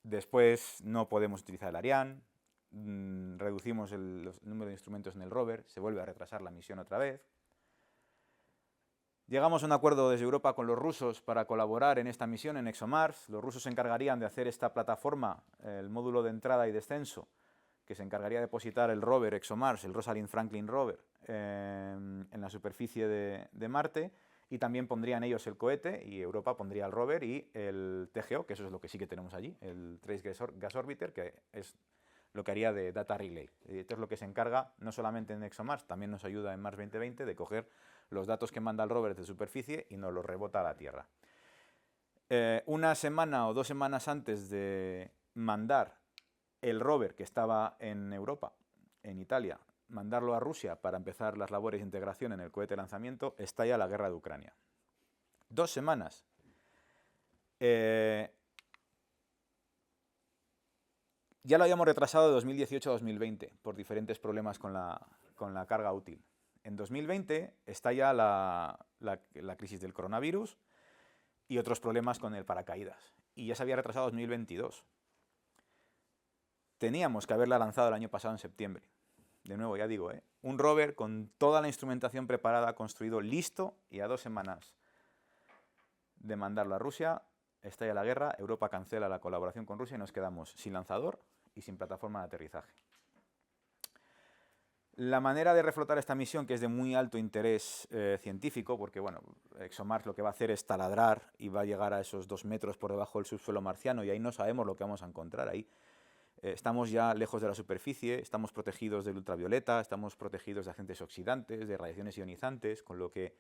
Speaker 2: Después no podemos utilizar el Ariane, reducimos el número de instrumentos en el rover, se vuelve a retrasar la misión otra vez. Llegamos a un acuerdo desde Europa con los rusos para colaborar en esta misión en ExoMars. Los rusos se encargarían de hacer esta plataforma, el módulo de entrada y descenso, que se encargaría de depositar el rover ExoMars, el Rosalind Franklin rover, en la superficie de Marte, y también pondrían ellos el cohete y Europa pondría el rover y el TGO, que eso es lo que sí que tenemos allí, el Trace Gas Orbiter, que es lo que haría de Data Relay. Esto es lo que se encarga no solamente en ExoMars, también nos ayuda en Mars 2020 de coger los datos que manda el rover de superficie y nos los rebota a la Tierra. Una semana o 2 semanas antes de mandar el rover que estaba en Europa, en Italia, mandarlo a Rusia para empezar las labores de integración en el cohete de lanzamiento, estalla la guerra de Ucrania. 2 semanas. Ya lo habíamos retrasado de 2018 a 2020 por diferentes problemas con la carga útil. En 2020 estalla la crisis del coronavirus y otros problemas con el paracaídas. Y ya se había retrasado a 2022. Teníamos que haberla lanzado el año pasado en septiembre. De nuevo, ya digo, un rover con toda la instrumentación preparada, construido, listo, y a 2 semanas de mandarlo a Rusia, estalla la guerra, Europa cancela la colaboración con Rusia y nos quedamos sin lanzador y sin plataforma de aterrizaje. La manera de reflotar esta misión, que es de muy alto interés científico, porque bueno, ExoMars lo que va a hacer es taladrar y va a llegar a esos 2 metros por debajo del subsuelo marciano y ahí no sabemos lo que vamos a encontrar ahí. Estamos ya lejos de la superficie, estamos protegidos del ultravioleta, estamos protegidos de agentes oxidantes, de radiaciones ionizantes, con lo que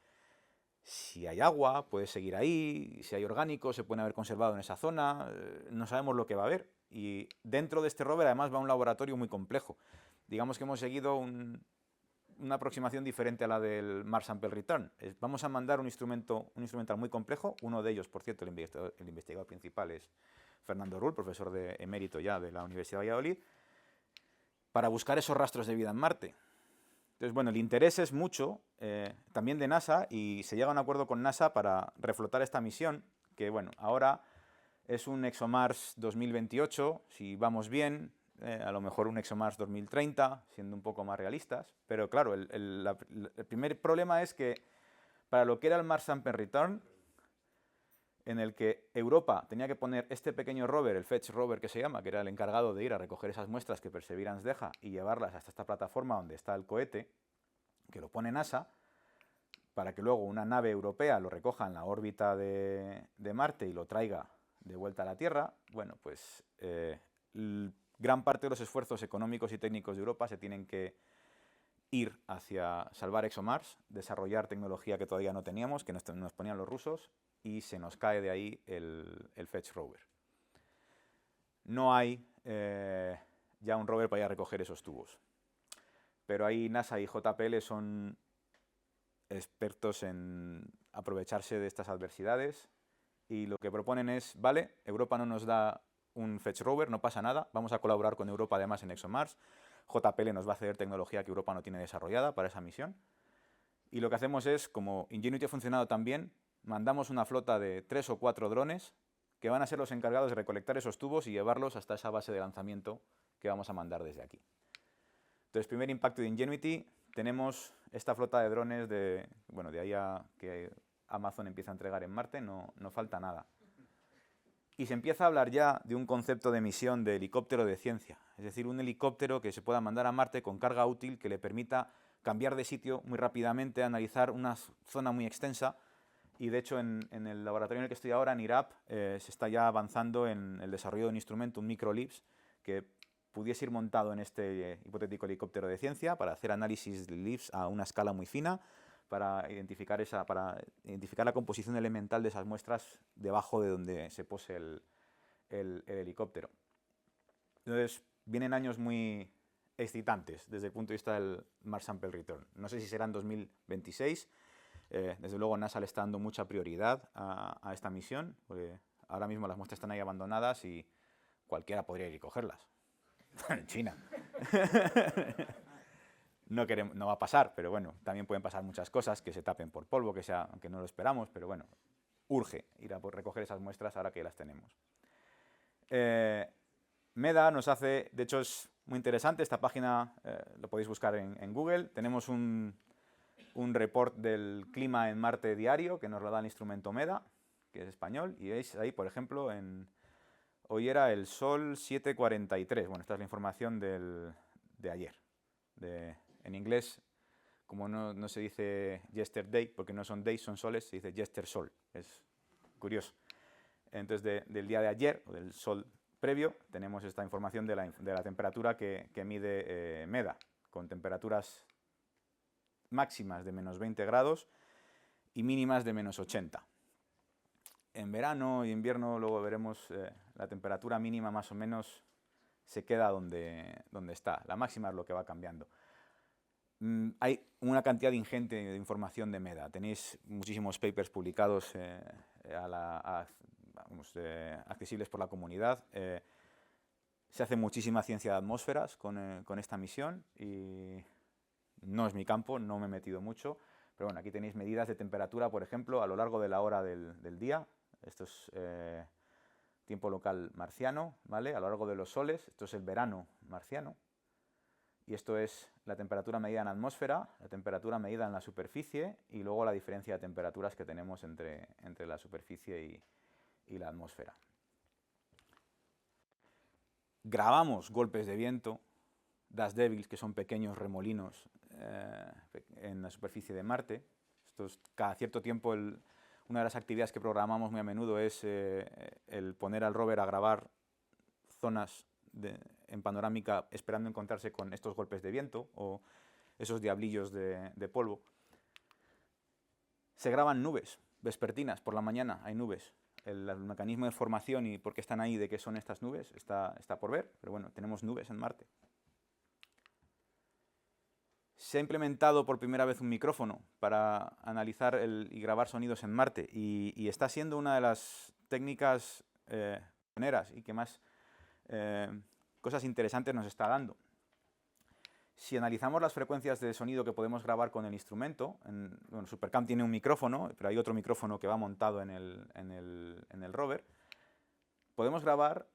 Speaker 2: si hay agua puede seguir ahí, si hay orgánicos se pueden haber conservado en esa zona, no sabemos lo que va a haber. Y dentro de este rover además va un laboratorio muy complejo. Digamos que hemos seguido una aproximación diferente a la del Mars Sample Return. Vamos a mandar un instrumental muy complejo, uno de ellos, por cierto, el investigador principal es Fernando Rull, profesor de emérito ya de la Universidad de Valladolid, para buscar esos rastros de vida en Marte. Entonces, bueno, el interés es mucho, también de NASA, y se llega a un acuerdo con NASA para reflotar esta misión, que bueno, ahora es un ExoMars 2028, si vamos bien, a lo mejor un ExoMars 2030, siendo un poco más realistas, pero claro, el primer problema es que para lo que era el Mars Sample Return, en el que Europa tenía que poner este pequeño rover, el Fetch Rover que se llama, que era el encargado de ir a recoger esas muestras que Perseverance deja y llevarlas hasta esta plataforma donde está el cohete, que lo pone NASA, para que luego una nave europea lo recoja en la órbita de Marte y lo traiga de vuelta a la Tierra. Bueno, pues gran parte de los esfuerzos económicos y técnicos de Europa se tienen que ir hacia salvar ExoMars, desarrollar tecnología que todavía no teníamos, que nos ponían los rusos, y se nos cae de ahí el Fetch Rover. No hay ya un rover para ir a recoger esos tubos. Pero ahí NASA y JPL son expertos en aprovecharse de estas adversidades y lo que proponen es, vale, Europa no nos da un Fetch Rover, no pasa nada, vamos a colaborar con Europa además en ExoMars, JPL nos va a ceder tecnología que Europa no tiene desarrollada para esa misión y lo que hacemos es, como Ingenuity ha funcionado tan bien, mandamos una flota de 3 o 4 drones que van a ser los encargados de recolectar esos tubos y llevarlos hasta esa base de lanzamiento que vamos a mandar desde aquí. Entonces, primer impacto de Ingenuity, tenemos esta flota de drones de ahí a que Amazon empieza a entregar en Marte, no falta nada. Y se empieza a hablar ya de un concepto de misión de helicóptero de ciencia, es decir, un helicóptero que se pueda mandar a Marte con carga útil que le permita cambiar de sitio muy rápidamente, analizar una zona muy extensa. Y de hecho en el laboratorio en el que estoy ahora, en IRAP, se está ya avanzando en el desarrollo de un instrumento, un microlipse, que pudiese ir montado en este hipotético helicóptero de ciencia para hacer análisis de LIPS a una escala muy fina, para identificar la composición elemental de esas muestras debajo de donde se pose el helicóptero. Entonces, vienen años muy excitantes desde el punto de vista del Mars Sample Return. No sé si será en 2026. Desde luego NASA le está dando mucha prioridad a esta misión, porque ahora mismo las muestras están ahí abandonadas y cualquiera podría ir y cogerlas. En China. No va a pasar, pero bueno, también pueden pasar muchas cosas, que se tapen por polvo, aunque no lo esperamos, pero bueno, urge ir a recoger esas muestras ahora que las tenemos. MEDA nos hace, de hecho es muy interesante, esta página lo podéis buscar en Google, tenemos un report del clima en Marte diario, que nos lo da el instrumento MEDA, que es español, y veis ahí, por ejemplo, hoy era el sol 7:43, bueno, esta es la información de ayer. En inglés, como no se dice yesterday, porque no son days, son soles, se dice yestersol, es curioso. Entonces, del día de ayer, o del sol previo, tenemos esta información de la temperatura que mide MEDA, con temperaturas máximas de menos 20 grados y mínimas de menos 80. En verano y invierno luego veremos la temperatura mínima más o menos se queda donde está. La máxima es lo que va cambiando. Hay una cantidad ingente de información de MEDA. Tenéis muchísimos papers publicados accesibles por la comunidad. Se hace muchísima ciencia de atmósferas con esta misión y no es mi campo, no me he metido mucho, pero bueno, aquí tenéis medidas de temperatura, por ejemplo, a lo largo de la hora del día. Esto es tiempo local marciano, ¿vale? A lo largo de los soles, esto es el verano marciano. y esto es la temperatura medida en atmósfera, la temperatura medida en la superficie y luego la diferencia de temperaturas que tenemos entre la superficie y la atmósfera. Grabamos golpes de viento, dust devils, que son pequeños remolinos en la superficie de Marte. Cada cierto tiempo, una de las actividades que programamos muy a menudo es el poner al rover a grabar zonas en panorámica esperando encontrarse con estos golpes de viento o esos diablillos de polvo. Se graban nubes vespertinas, por la mañana hay nubes. El mecanismo de formación y por qué están ahí, de qué son estas nubes, está por ver, pero bueno, tenemos nubes en Marte. Se ha implementado por primera vez un micrófono para analizar y grabar sonidos en Marte y está siendo una de las técnicas pioneras y que más cosas interesantes nos está dando. Si analizamos las frecuencias de sonido que podemos grabar con el instrumento, bueno, SuperCam tiene un micrófono, pero hay otro micrófono que va montado en el rover, podemos grabar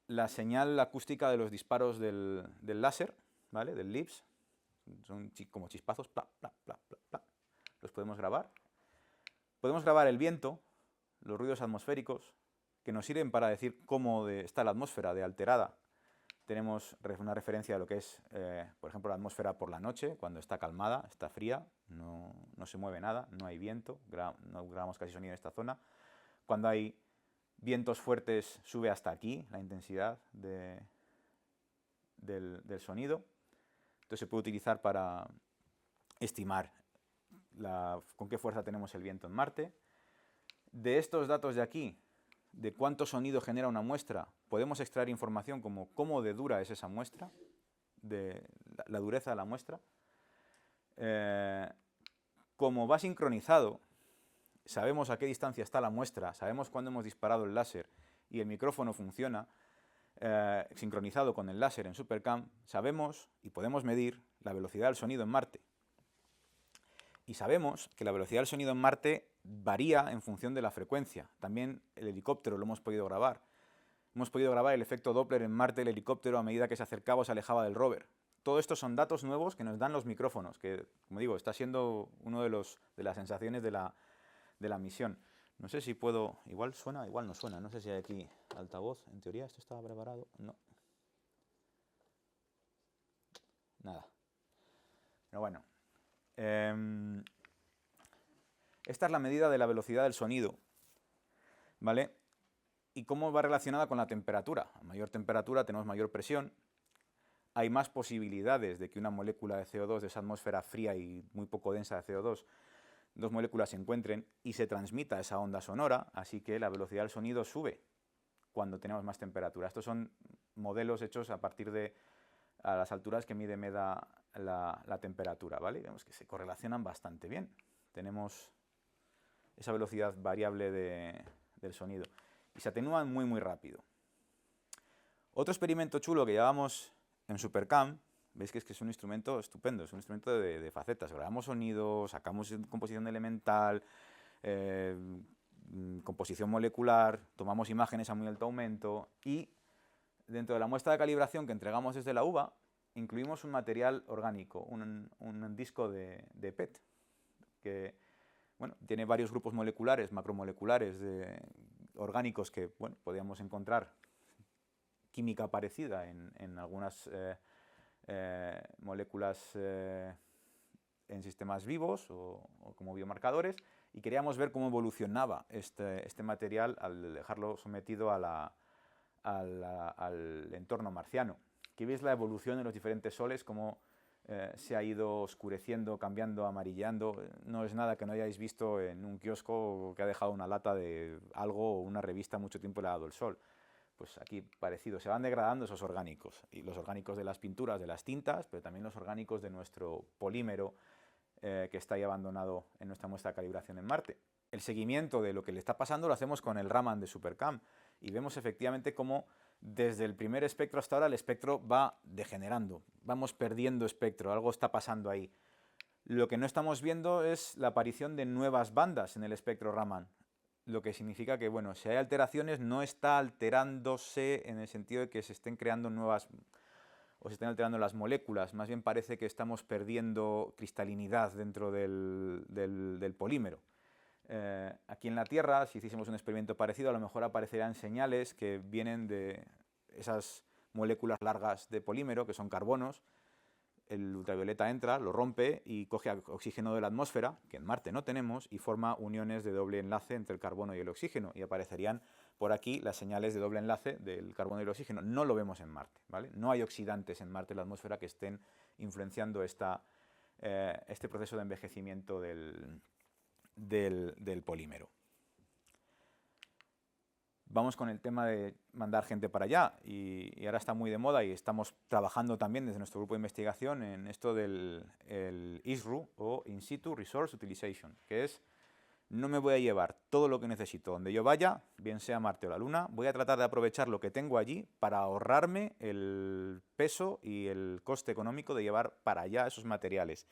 Speaker 2: la señal acústica de los disparos del láser, ¿vale? Del LIPS, son como chispazos, pla, pla, pla, pla, pla. Los podemos grabar. Podemos grabar el viento, los ruidos atmosféricos, que nos sirven para decir cómo está la atmósfera de alterada. Tenemos una referencia de lo que es, por ejemplo, la atmósfera por la noche, cuando está calmada, está fría, no se mueve nada, no hay viento, no grabamos casi sonido en esta zona. Cuando hay vientos fuertes sube hasta aquí la intensidad del sonido. Entonces se puede utilizar para estimar con qué fuerza tenemos el viento en Marte. De estos datos de aquí, de cuánto sonido genera una muestra, podemos extraer información como cómo de dura es esa muestra, de la dureza de la muestra. Como va sincronizado, sabemos a qué distancia está la muestra, sabemos cuándo hemos disparado el láser y el micrófono funciona sincronizado con el láser en SuperCam, sabemos y podemos medir la velocidad del sonido en Marte. Y sabemos que la velocidad del sonido en Marte varía en función de la frecuencia. También el helicóptero lo hemos podido grabar. Hemos podido grabar el efecto Doppler en Marte, el helicóptero a medida que se acercaba o se alejaba del rover. Todo esto son datos nuevos que nos dan los micrófonos, que, como digo, está siendo uno de las sensaciones de la misión. No sé si puedo... Igual suena, igual no suena. No sé si hay aquí altavoz. En teoría esto estaba preparado. No. Nada. Pero bueno. Esta es la medida de la velocidad del sonido, ¿vale? Y cómo va relacionada con la temperatura. A mayor temperatura tenemos mayor presión. Hay más posibilidades de que una molécula de CO2 de esa atmósfera fría y muy poco densa de CO2, dos moléculas se encuentren y se transmita esa onda sonora, así que la velocidad del sonido sube cuando tenemos más temperatura. Estos son modelos hechos a partir de a las alturas que mide MEDA la temperatura, ¿vale? Vemos que se correlacionan bastante bien. Tenemos esa velocidad variable del sonido y se atenúan muy, muy rápido. Otro experimento chulo que llevamos en SuperCam, veis que es un instrumento estupendo, es un instrumento de facetas. Grabamos sonido, sacamos composición elemental, composición molecular, tomamos imágenes a muy alto aumento y dentro de la muestra de calibración que entregamos desde la UBA incluimos un material orgánico, un disco de PET, que bueno, tiene varios grupos moleculares, macromoleculares orgánicos que bueno, podíamos encontrar química parecida en algunas moléculas en sistemas vivos o como biomarcadores, y queríamos ver cómo evolucionaba este material al dejarlo sometido al entorno marciano. Aquí veis la evolución de los diferentes soles, cómo se ha ido oscureciendo, cambiando, amarillando. No es nada que no hayáis visto en un kiosco que ha dejado una lata de algo o una revista mucho tiempo le ha dado el sol. Pues aquí parecido, se van degradando esos orgánicos, y los orgánicos de las pinturas, de las tintas, pero también los orgánicos de nuestro polímero que está ahí abandonado en nuestra muestra de calibración en Marte. El seguimiento de lo que le está pasando lo hacemos con el Raman de SuperCam y vemos efectivamente cómo desde el primer espectro hasta ahora el espectro va degenerando, vamos perdiendo espectro, algo está pasando ahí. Lo que no estamos viendo es la aparición de nuevas bandas en el espectro Raman, lo que significa que, bueno, si hay alteraciones no está alterándose en el sentido de que se estén creando nuevas o se están alterando las moléculas, más bien parece que estamos perdiendo cristalinidad dentro del polímero. Aquí en la Tierra, si hiciésemos un experimento parecido, a lo mejor aparecerían señales que vienen de esas moléculas largas de polímero, que son carbonos. El ultravioleta entra, lo rompe y coge oxígeno de la atmósfera, que en Marte no tenemos, y forma uniones de doble enlace entre el carbono y el oxígeno, y aparecerían por aquí las señales de doble enlace del carbono y el oxígeno. No lo vemos en Marte, ¿vale? No hay oxidantes en Marte en la atmósfera que estén influenciando este proceso de envejecimiento del polímero. Vamos con el tema de mandar gente para allá, y ahora está muy de moda y estamos trabajando también desde nuestro grupo de investigación en esto del ISRU, o In Situ Resource Utilization, que es: no me voy a llevar todo lo que necesito donde yo vaya, bien sea Marte o la Luna, voy a tratar de aprovechar lo que tengo allí para ahorrarme el peso y el coste económico de llevar para allá esos materiales.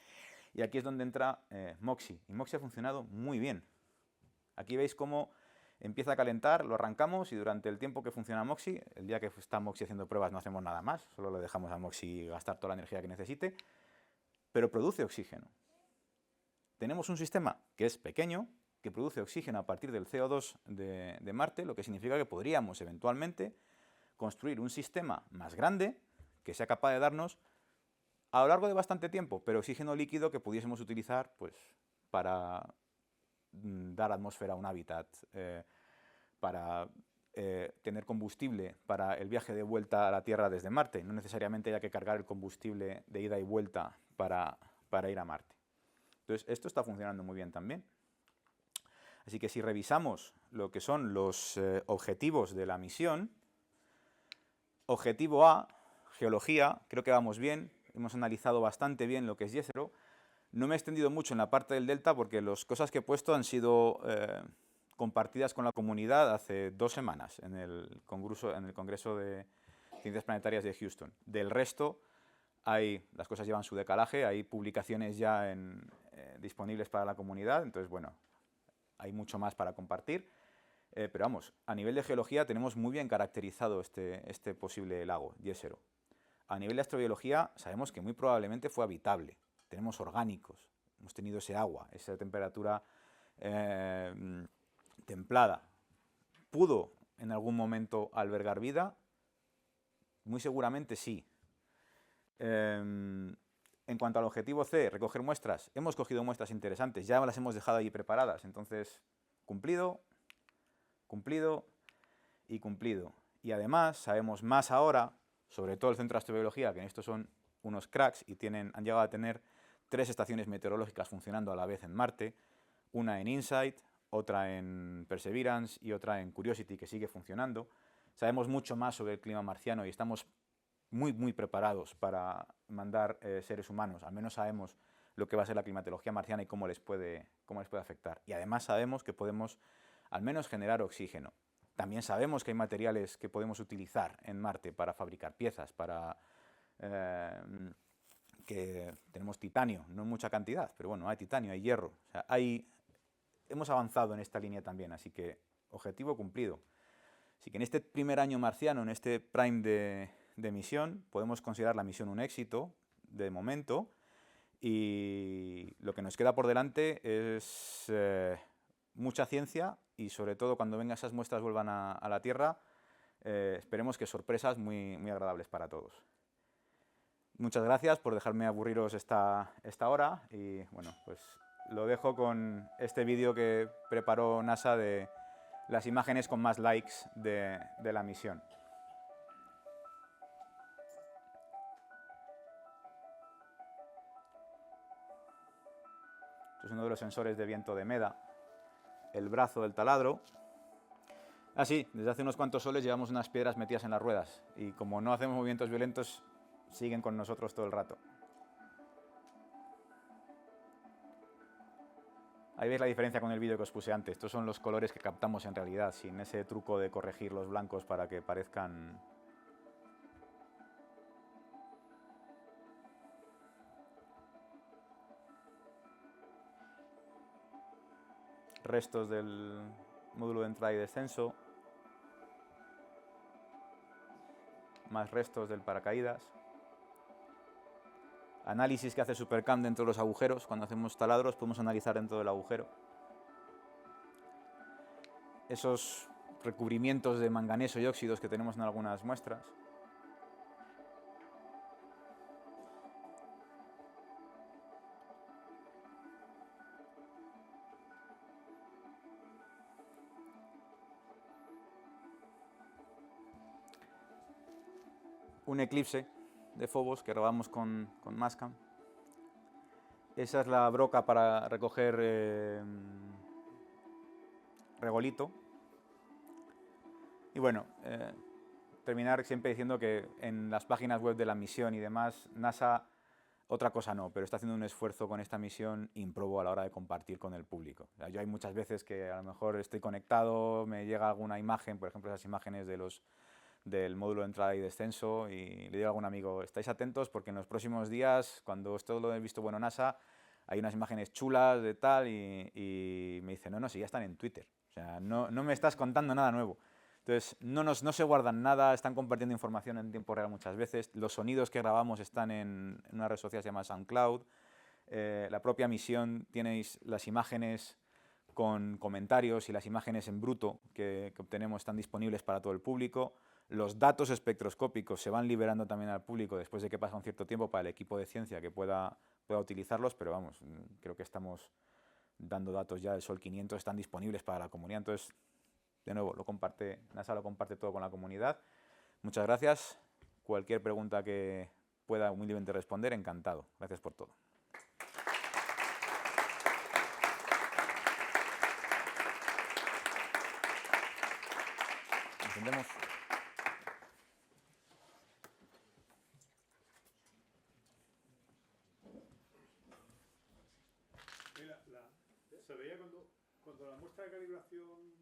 Speaker 2: Y aquí es donde entra MOXIE, y MOXIE ha funcionado muy bien. Aquí veis cómo empieza a calentar, lo arrancamos, y durante el tiempo que funciona MOXIE, el día que está MOXIE haciendo pruebas no hacemos nada más, solo le dejamos a MOXIE gastar toda la energía que necesite, pero produce oxígeno. Tenemos un sistema que es pequeño, que produce oxígeno a partir del CO2 de Marte, lo que significa que podríamos eventualmente construir un sistema más grande que sea capaz de darnos a lo largo de bastante tiempo, pero oxígeno líquido que pudiésemos utilizar pues, para dar atmósfera a un hábitat, para tener combustible para el viaje de vuelta a la Tierra desde Marte. No necesariamente haya que cargar el combustible de ida y vuelta para ir a Marte. Entonces, esto está funcionando muy bien también. Así que si revisamos lo que son los objetivos de la misión, objetivo A, geología, creo que vamos bien, hemos analizado bastante bien lo que es Jezero. No me he extendido mucho en la parte del delta porque las cosas que he puesto han sido compartidas con la comunidad hace 2 semanas en el Congreso de Ciencias Planetarias de Houston. Del resto, las cosas llevan su decalaje, hay publicaciones ya disponibles para la comunidad, entonces bueno, hay mucho más para compartir, pero vamos, a nivel de geología tenemos muy bien caracterizado este posible lago, Jezero. A nivel de astrobiología sabemos que muy probablemente fue habitable, tenemos orgánicos, hemos tenido ese agua, esa temperatura templada. ¿Pudo en algún momento albergar vida? Muy seguramente sí. En cuanto al objetivo C, recoger muestras, hemos cogido muestras interesantes, ya las hemos dejado allí preparadas, entonces cumplido, cumplido y cumplido. Y además sabemos más ahora, sobre todo el Centro de Astrobiología, que en esto son unos cracks y han llegado a tener 3 estaciones meteorológicas funcionando a la vez en Marte, una en InSight, otra en Perseverance y otra en Curiosity, que sigue funcionando. Sabemos mucho más sobre el clima marciano y estamos muy preparados para mandar seres humanos. Al menos sabemos lo que va a ser la climatología marciana y cómo les puede afectar. Y además sabemos que podemos al menos generar oxígeno. También sabemos que hay materiales que podemos utilizar en Marte para fabricar piezas, que tenemos titanio, no en mucha cantidad, pero bueno, hay titanio, hay hierro. O sea, hemos avanzado en esta línea también, así que objetivo cumplido. Así que en este primer año marciano, en este prime de misión, podemos considerar la misión un éxito de momento, y lo que nos queda por delante es mucha ciencia, y sobre todo cuando vengan esas muestras vuelvan a la Tierra, esperemos que sorpresas muy agradables para todos. Muchas gracias por dejarme aburriros esta hora, y bueno, pues lo dejo con este vídeo que preparó NASA de las imágenes con más likes de la misión. Este es uno de los sensores de viento de MEDA, el brazo del taladro. Sí, desde hace unos cuantos soles llevamos unas piedras metidas en las ruedas, y como no hacemos movimientos violentos, siguen con nosotros todo el rato. Ahí veis la diferencia con el vídeo que os puse antes. Estos son los colores que captamos en realidad, sin ese truco de corregir los blancos para que parezcan... restos del módulo de entrada y descenso. Más restos del paracaídas. análisis que hace Supercam dentro de los agujeros. Cuando hacemos taladros podemos analizar dentro del agujero esos recubrimientos de manganeso y óxidos que tenemos en algunas muestras. Un eclipse de Phobos que grabamos con Mastcam. Esa es la broca para recoger regolito. Y bueno, terminar siempre diciendo que en las páginas web de la misión y demás, NASA, otra cosa no, pero está haciendo un esfuerzo con esta misión ímprobo a la hora de compartir con el público. O sea, yo hay muchas veces que a lo mejor estoy conectado, me llega alguna imagen, por ejemplo esas imágenes del módulo de entrada y descenso, y le digo a algún amigo, estáis atentos porque en los próximos días, cuando esto lo he visto bueno NASA, hay unas imágenes chulas de tal, y me dice, no, si ya están en Twitter, o sea, no me estás contando nada nuevo. Entonces, no se guardan nada, están compartiendo información en tiempo real muchas veces, los sonidos que grabamos están en una red social que se llama SoundCloud, la propia misión, tenéis las imágenes con comentarios y las imágenes en bruto que obtenemos están disponibles para todo el público. Los datos espectroscópicos se van liberando también al público después de que pasa un cierto tiempo para el equipo de ciencia que pueda utilizarlos, pero vamos, creo que estamos dando datos ya del Sol 500, están disponibles para la comunidad. Entonces, de nuevo, NASA lo comparte todo con la comunidad. Muchas gracias. Cualquier pregunta que pueda humildemente responder, encantado. Gracias por todo. ¿Entendemos?
Speaker 1: Se veía cuando la muestra de calibración...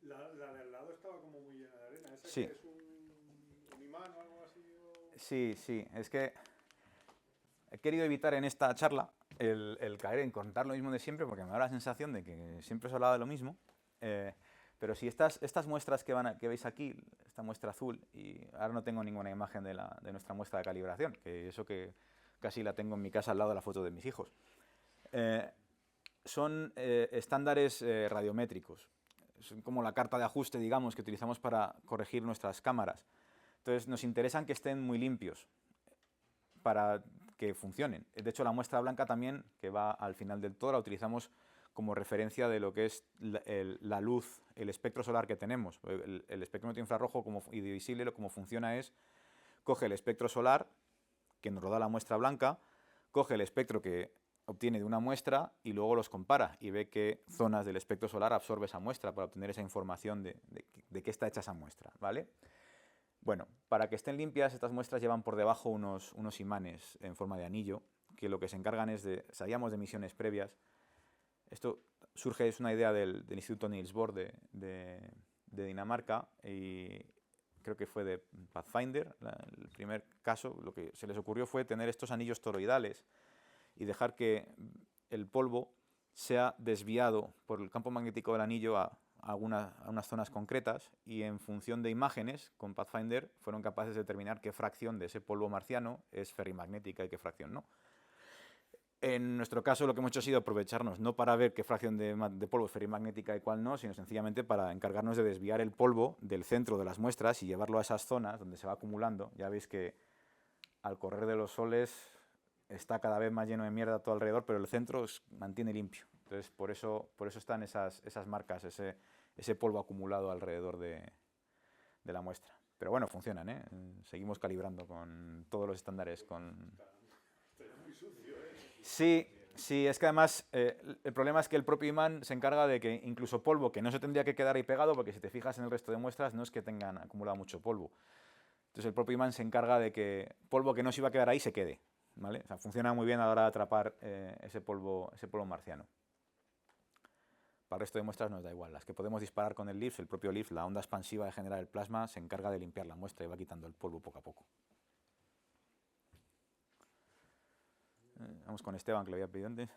Speaker 1: La del lado estaba como muy llena de arena. ¿Esa
Speaker 2: sí.
Speaker 1: que es un imán o algo así? O...
Speaker 2: Sí. Es que he querido evitar en esta charla el caer en contar lo mismo de siempre, porque me da la sensación de que siempre se hablaba de lo mismo. Pero si estas muestras que veis aquí, esta muestra azul, y ahora no tengo ninguna imagen de nuestra muestra de calibración, que eso que casi la tengo en mi casa al lado de la foto de mis hijos. Son estándares radiométricos. Son como la carta de ajuste, digamos, que utilizamos para corregir nuestras cámaras. Entonces nos interesan que estén muy limpios para que funcionen. De hecho, la muestra blanca también, que va al final del todo, la utilizamos como referencia de lo que es la luz, el espectro solar que tenemos. El espectrómetro infrarrojo y visible, como funciona es, coge el espectro solar, que nos roda la muestra blanca, coge el espectro que obtiene de una muestra y luego los compara y ve qué zonas del espectro solar absorbe esa muestra para obtener esa información de qué está hecha esa muestra, ¿vale? Bueno, para que estén limpias, estas muestras llevan por debajo unos imanes en forma de anillo, que lo que se encargan es de, sabíamos de misiones previas. Esto es una idea del Instituto Niels Bohr de Dinamarca, y creo que fue de Pathfinder, el primer caso. Lo que se les ocurrió fue tener estos anillos toroidales y dejar que el polvo sea desviado por el campo magnético del anillo a unas zonas concretas, y en función de imágenes con Pathfinder fueron capaces de determinar qué fracción de ese polvo marciano es ferrimagnética y qué fracción no. En nuestro caso lo que hemos hecho ha sido aprovecharnos, no para ver qué fracción de polvo es ferrimagnética y cuál no, sino sencillamente para encargarnos de desviar el polvo del centro de las muestras y llevarlo a esas zonas donde se va acumulando. Ya veis que al correr de los soles está cada vez más lleno de mierda todo alrededor, pero el centro mantiene limpio. Entonces, por eso están esas marcas, ese polvo acumulado alrededor de la muestra. Pero bueno, funcionan, ¿eh? Seguimos calibrando con todos los estándares. Sí, es que además el problema es que el propio imán se encarga de que incluso polvo que no se tendría que quedar ahí pegado, porque si te fijas en el resto de muestras no es que tengan acumulado mucho polvo. Entonces el propio imán se encarga de que polvo que no se iba a quedar ahí se quede, ¿vale? O sea, funciona muy bien a la hora de atrapar ese polvo marciano. Para el resto de muestras nos da igual. Las que podemos disparar con el LIFS, el propio LIFS, la onda expansiva de generar el plasma, se encarga de limpiar la muestra y va quitando el polvo poco a poco. Vamos con Esteban, que lo había pedido antes.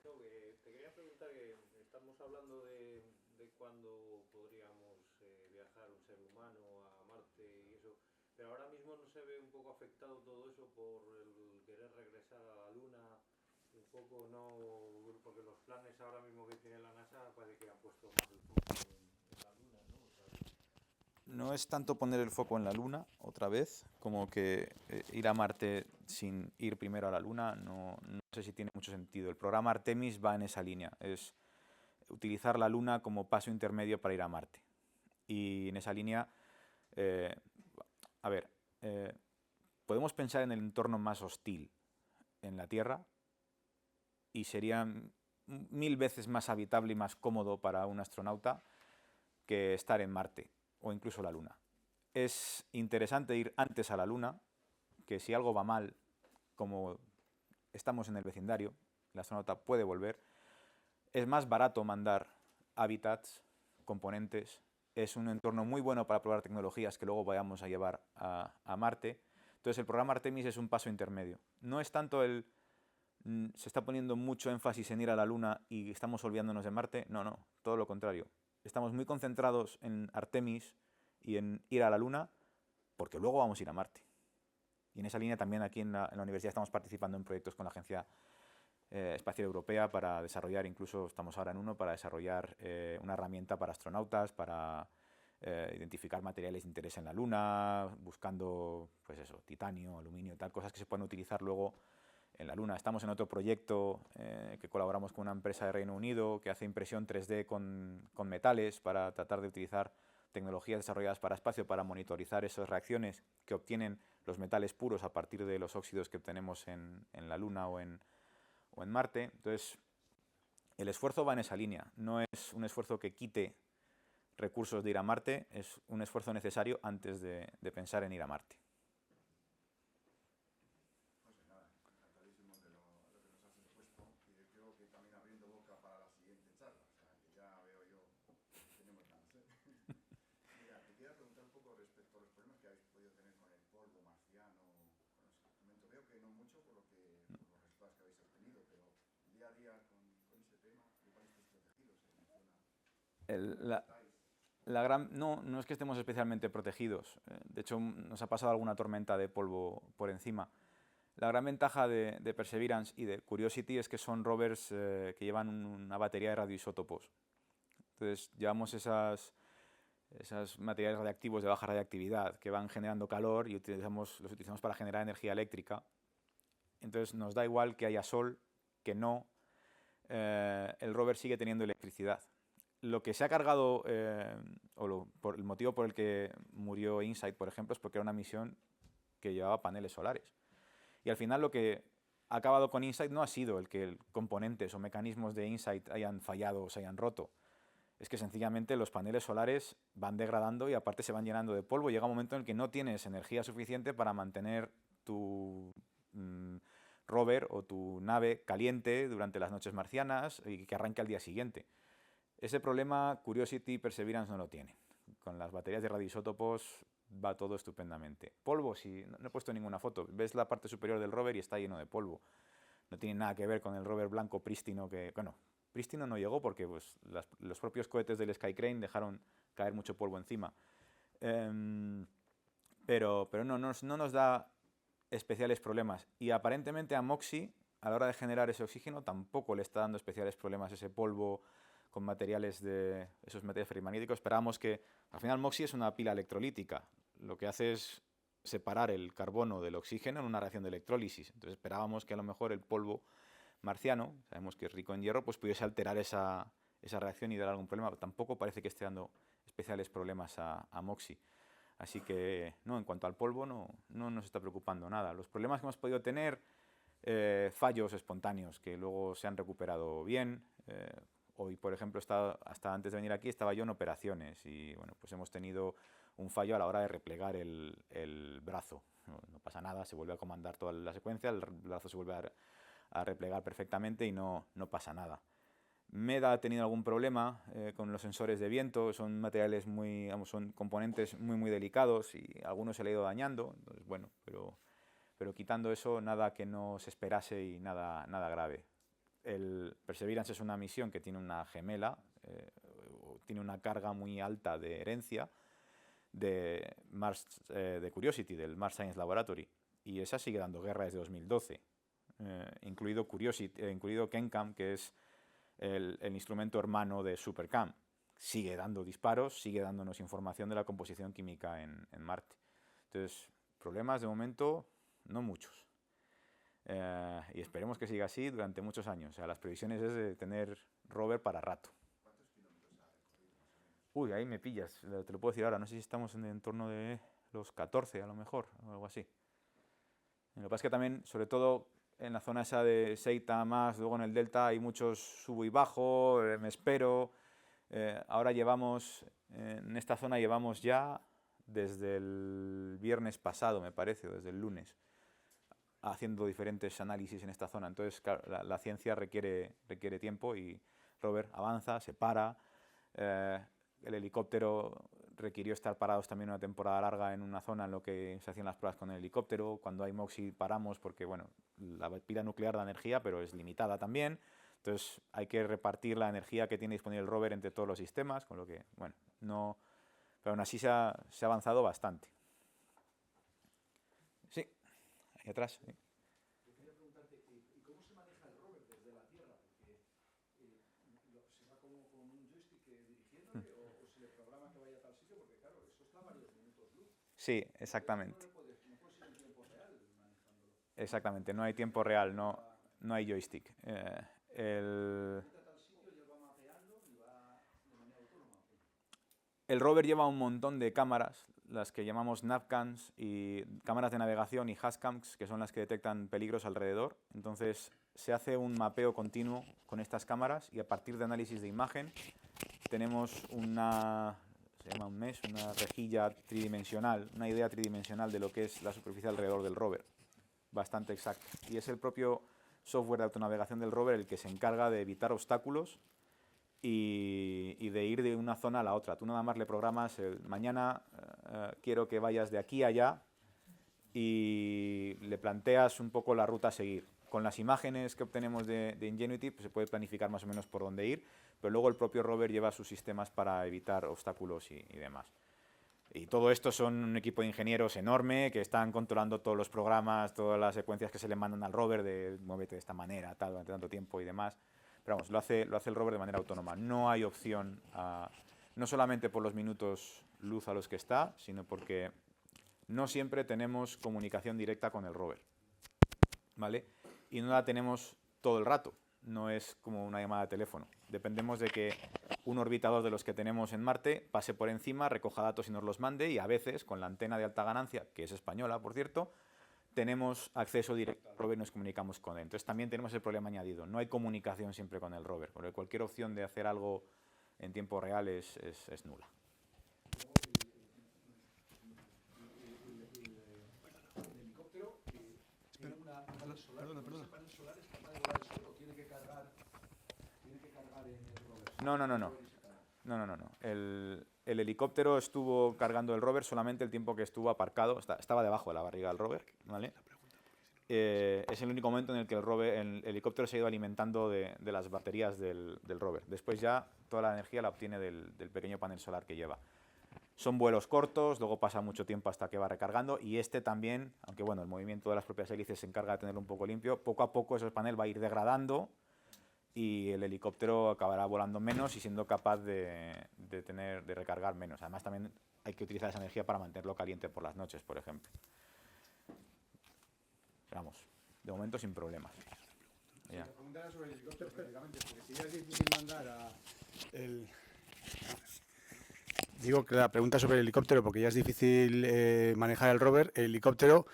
Speaker 3: No, te quería preguntar, que estamos hablando de cuándo podríamos viajar un ser humano a Marte y eso. Pero ahora mismo no se ve un poco afectado todo eso por el querer regresar a la Luna, un poco no, porque los planes ahora mismo que tiene la NASA parece que han puesto más el foco en la Luna, ¿no? O sea,
Speaker 2: No es tanto poner el foco en la Luna otra vez, como que ir a Marte sin ir primero a la Luna, no sé si tiene mucho sentido. El programa Artemis va en esa línea, es utilizar la Luna como paso intermedio para ir a Marte. Y en esa línea, eh, a ver, podemos pensar en el entorno más hostil en la Tierra y sería 1000 veces más habitable y más cómodo para un astronauta que estar en Marte o incluso la Luna. Es interesante ir antes a la Luna, que si algo va mal, como estamos en el vecindario, el astronauta puede volver. Es más barato mandar hábitats, componentes. Es un entorno muy bueno para probar tecnologías que luego vayamos a llevar a Marte. Entonces el programa Artemis es un paso intermedio. No es tanto se está poniendo mucho énfasis en ir a la Luna y estamos olvidándonos de Marte. No, todo lo contrario. Estamos muy concentrados en Artemis y en ir a la Luna porque luego vamos a ir a Marte. Y en esa línea también aquí en la universidad estamos participando en proyectos con la Agencia Espacial Europea para desarrollar, incluso estamos ahora en uno, para desarrollar una herramienta para astronautas, para identificar materiales de interés en la Luna, buscando, pues eso, titanio, aluminio, tal, cosas que se puedan utilizar luego en la Luna. Estamos en otro proyecto que colaboramos con una empresa de Reino Unido que hace impresión 3D con metales para tratar de utilizar tecnologías desarrolladas para espacio para monitorizar esas reacciones que obtienen los metales puros a partir de los óxidos que obtenemos en la Luna o en Marte. Entonces, el esfuerzo va en esa línea. No es un esfuerzo que quite recursos de ir a Marte, es un esfuerzo necesario antes de pensar en ir a Marte. No es que estemos especialmente protegidos. De hecho, nos ha pasado alguna tormenta de polvo por encima. La gran ventaja de Perseverance y de Curiosity es que son rovers que llevan una batería de radioisótopos. Entonces, llevamos esos materiales radiactivos de baja radiactividad que van generando calor y los utilizamos para generar energía eléctrica. Entonces, nos da igual que haya sol, que no. El rover sigue teniendo electricidad. Lo que se ha cargado, el motivo por el que murió InSight, por ejemplo, es porque era una misión que llevaba paneles solares. Y al final lo que ha acabado con InSight no ha sido el que componentes o mecanismos de InSight hayan fallado o se hayan roto. Es que sencillamente los paneles solares van degradando y aparte se van llenando de polvo. Llega un momento en el que no tienes energía suficiente para mantener tu rover o tu nave caliente durante las noches marcianas y que arranque al día siguiente. Ese problema Curiosity y Perseverance no lo tienen. Con las baterías de radioisótopos va todo estupendamente. Polvo, sí, no he puesto ninguna foto. Ves la parte superior del rover y está lleno de polvo. No tiene nada que ver con el rover blanco prístino que... Bueno, prístino no llegó porque pues, los propios cohetes del Sky Crane dejaron caer mucho polvo encima. Pero no nos da especiales problemas. Y aparentemente a MOXIE, a la hora de generar ese oxígeno, tampoco le está dando especiales problemas ese polvo con esos materiales ferrimagnéticos. Esperábamos que, al final MOXIE es una pila electrolítica. Lo que hace es separar el carbono del oxígeno en una reacción de electrólisis. Entonces esperábamos que a lo mejor el polvo marciano, sabemos que es rico en hierro, pues pudiese alterar esa reacción y dar algún problema. Tampoco parece que esté dando especiales problemas a MOXIE. Así que, no, en cuanto al polvo, no nos está preocupando nada. Los problemas que hemos podido tener, fallos espontáneos que luego se han recuperado bien. Hoy, por ejemplo, hasta antes de venir aquí estaba yo en operaciones y bueno, pues hemos tenido un fallo a la hora de replegar el brazo. No pasa nada, se vuelve a comandar toda la secuencia, el brazo se vuelve a replegar perfectamente y no pasa nada. MEDA ha tenido algún problema con los sensores de viento, son materiales son componentes muy delicados y algunos se le ha ido dañando, entonces bueno, pero quitando eso, nada que no se esperase y nada grave. El Perseverance es una misión que tiene una gemela, tiene una carga muy alta de herencia de Curiosity, del Mars Science Laboratory, y esa sigue dando guerra desde 2012, incluido incluido KenCam, que es el instrumento hermano de SuperCam. Sigue dando disparos, sigue dándonos información de la composición química en Marte. Entonces, problemas de momento no muchos. Y esperemos que siga así durante muchos años. O sea, las previsiones es de tener rover para rato. Uy, ahí me pillas, te lo puedo decir ahora. No sé si estamos en el entorno de los 14 a lo mejor, o algo así. Lo que pasa es que también, sobre todo en la zona esa de Seita más, luego en el delta hay muchos subo y bajo, me espero. Ahora llevamos, en esta zona llevamos ya desde el viernes pasado, me parece, o desde el lunes, haciendo diferentes análisis en esta zona. Entonces, claro, la ciencia requiere tiempo y rover avanza, se para. El helicóptero requirió estar parados también una temporada larga en una zona en lo que se hacían las pruebas con el helicóptero. Cuando hay MOXIE paramos porque, bueno, la pila nuclear da energía, pero es limitada también. Entonces hay que repartir la energía que tiene disponible el rover entre todos los sistemas, con lo que, bueno, no... Pero aún así se ha avanzado bastante. Sí, ahí atrás. Sí.
Speaker 4: Yo quería preguntarte, ¿y cómo se maneja el rover desde la Tierra? Porque ¿se va como con un joystick dirigiéndole o se le programa que vaya a tal sitio? Porque claro, eso está a varios minutos luz.
Speaker 2: Sí, exactamente.
Speaker 4: No puedes ir en tiempo real manejándolo.
Speaker 2: Exactamente, no hay tiempo real, no hay joystick. El rover lleva un montón de cámaras, las que llamamos navcams, y cámaras de navegación y hashcams, que son las que detectan peligros alrededor. Entonces se hace un mapeo continuo con estas cámaras y a partir de análisis de imagen tenemos una rejilla tridimensional, una idea tridimensional de lo que es la superficie alrededor del rover, bastante exacta. Y es el propio software de autonavegación del rover el que se encarga de evitar obstáculos y de ir de una zona a la otra. Tú nada más le programas mañana quiero que vayas de aquí a allá y le planteas un poco la ruta a seguir. Con las imágenes que obtenemos de Ingenuity pues se puede planificar más o menos por dónde ir, pero luego el propio rover lleva sus sistemas para evitar obstáculos y demás. Y todo esto son un equipo de ingenieros enorme que están controlando todos los programas, todas las secuencias que se le mandan al rover de muévete de esta manera, tal, durante tanto tiempo y demás. Pero vamos, lo hace el rover de manera autónoma. No hay opción, no solamente por los minutos luz a los que está, sino porque no siempre tenemos comunicación directa con el rover, ¿vale? Y no la tenemos todo el rato, no es como una llamada de teléfono. Dependemos de que un orbitador de los que tenemos en Marte pase por encima, recoja datos y nos los mande, y a veces, con la antena de alta ganancia, que es española, por cierto, tenemos acceso directo al rover y nos comunicamos con él. Entonces también tenemos el problema añadido, no hay comunicación siempre con el rover, porque cualquier opción de hacer algo en tiempo real es nula.
Speaker 4: El helicóptero tiene una panel solar. ¿Ese panel solar es capaz de volar solo o tiene que cargar en el rover?
Speaker 2: No. El helicóptero estuvo cargando el rover solamente el tiempo que estuvo aparcado, estaba debajo de la barriga del rover, ¿vale? Es el único momento en el que el helicóptero se ha ido alimentando de las baterías del rover. Después ya toda la energía la obtiene del pequeño panel solar que lleva. Son vuelos cortos, luego pasa mucho tiempo hasta que va recargando, y este también, aunque bueno, el movimiento de las propias hélices se encarga de tenerlo un poco limpio, poco a poco ese panel va a ir degradando y el helicóptero acabará volando menos y siendo capaz de recargar menos. Además también hay que utilizar esa energía para mantenerlo caliente por las noches, por ejemplo. Vamos, de momento sin problemas.
Speaker 4: La pregunta era sobre el helicóptero, prácticamente, porque si ya es difícil mandar a el... Digo que la pregunta sobre el helicóptero, porque ya es difícil manejar el rover, el helicóptero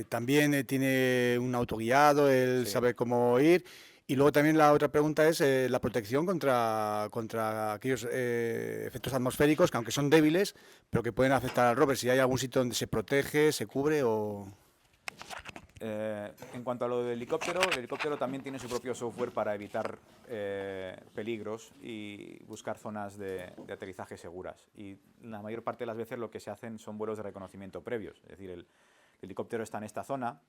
Speaker 4: también tiene un autoguiado, él sabe cómo ir. Y luego también la otra pregunta es la protección contra aquellos efectos atmosféricos que aunque son débiles, pero que pueden afectar al rover. Si hay algún sitio donde se protege, se cubre o...
Speaker 2: En cuanto a lo del helicóptero, el helicóptero también tiene su propio software para evitar peligros y buscar zonas de aterrizaje seguras. Y la mayor parte de las veces lo que se hacen son vuelos de reconocimiento previos. Es decir, el helicóptero está en esta zona,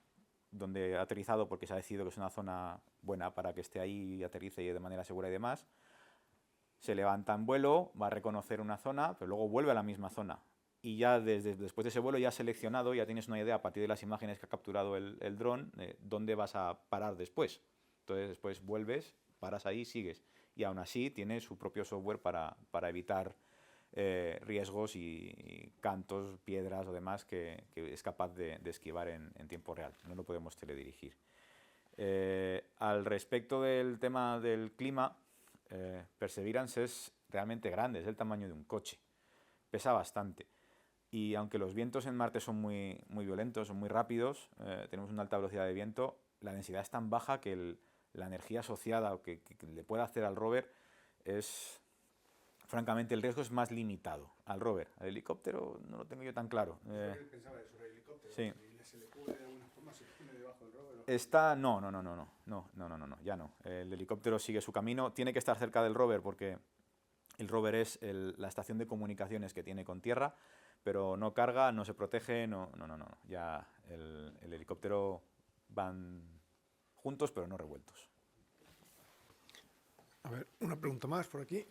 Speaker 2: donde ha aterrizado porque se ha decidido que es una zona buena para que esté ahí y aterrice de manera segura y demás. Se levanta en vuelo, va a reconocer una zona, pero luego vuelve a la misma zona y ya después de ese vuelo ya has seleccionado, ya tienes una idea a partir de las imágenes que ha capturado el dron, dónde vas a parar después. Entonces después vuelves, paras ahí, sigues. Y aún así tiene su propio software para evitar riesgos y cantos, piedras o demás que es capaz de esquivar en tiempo real. No lo podemos teledirigir. Al respecto del tema del clima, Perseverance es realmente grande, es del tamaño de un coche. Pesa bastante. Y aunque los vientos en Marte son muy violentos, son muy rápidos, tenemos una alta velocidad de viento, la densidad es tan baja que la energía asociada o que le pueda hacer al rover es... Francamente, el riesgo es más limitado al rover. Al helicóptero no lo tengo yo tan claro.
Speaker 1: Pensaba eso, el helicóptero.
Speaker 2: Sí.
Speaker 1: ¿Se le cubre de alguna forma? ¿Se pone debajo del rover?
Speaker 2: Está... No, ya no. El helicóptero sigue su camino. Tiene que estar cerca del rover porque el rover es la estación de comunicaciones que tiene con tierra, pero no carga, no se protege, no. Ya el helicóptero van juntos, pero no revueltos.
Speaker 5: A ver, una pregunta más por aquí.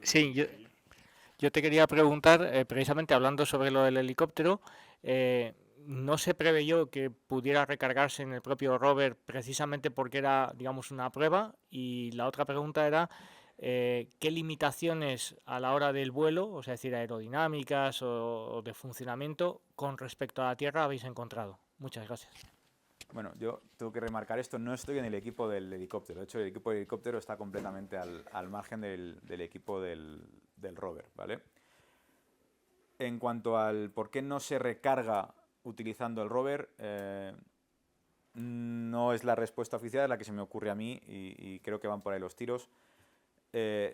Speaker 6: Sí, yo te quería preguntar, precisamente hablando sobre lo del helicóptero, no se preveyó que pudiera recargarse en el propio rover precisamente porque era, digamos, una prueba. Y la otra pregunta era, ¿qué limitaciones a la hora del vuelo, o sea, es decir, aerodinámicas o de funcionamiento, con respecto a la Tierra habéis encontrado? Muchas gracias.
Speaker 2: Bueno, yo tengo que remarcar esto, no estoy en el equipo del helicóptero. De hecho, el equipo del helicóptero está completamente al margen del equipo del rover, ¿vale? En cuanto al por qué no se recarga utilizando el rover, no es la respuesta oficial, es la que se me ocurre a mí y creo que van por ahí los tiros.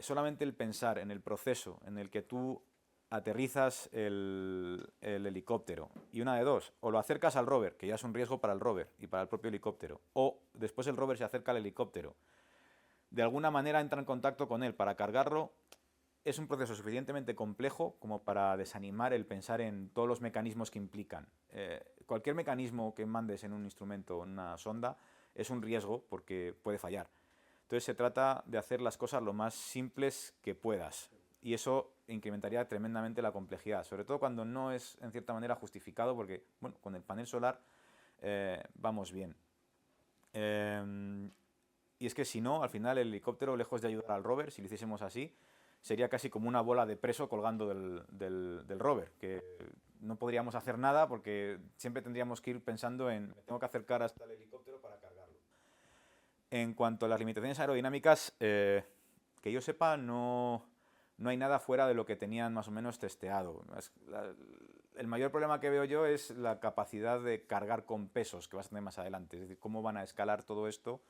Speaker 2: Solamente el pensar en el proceso en el que tú aterrizas el helicóptero y una de dos, o lo acercas al rover, que ya es un riesgo para el rover y para el propio helicóptero, o después el rover se acerca al helicóptero, de alguna manera entra en contacto con él para cargarlo, es un proceso suficientemente complejo como para desanimar el pensar en todos los mecanismos que implican. Cualquier mecanismo que mandes en un instrumento o en una sonda es un riesgo porque puede fallar. Entonces se trata de hacer las cosas lo más simples que puedas. Y eso incrementaría tremendamente la complejidad, sobre todo cuando no es en cierta manera justificado, porque bueno, con el panel solar vamos bien. Y es que si no, al final el helicóptero, lejos de ayudar al rover, si lo hiciésemos así, sería casi como una bola de preso colgando del rover, que no podríamos hacer nada porque siempre tendríamos que ir pensando en me tengo que acercar hasta el helicóptero para cargarlo. En cuanto a las limitaciones aerodinámicas, que yo sepa, no hay nada fuera de lo que tenían más o menos testeado. El mayor problema que veo yo es la capacidad de cargar con pesos que vas a tener más adelante. Es decir, cómo van a escalar todo esto,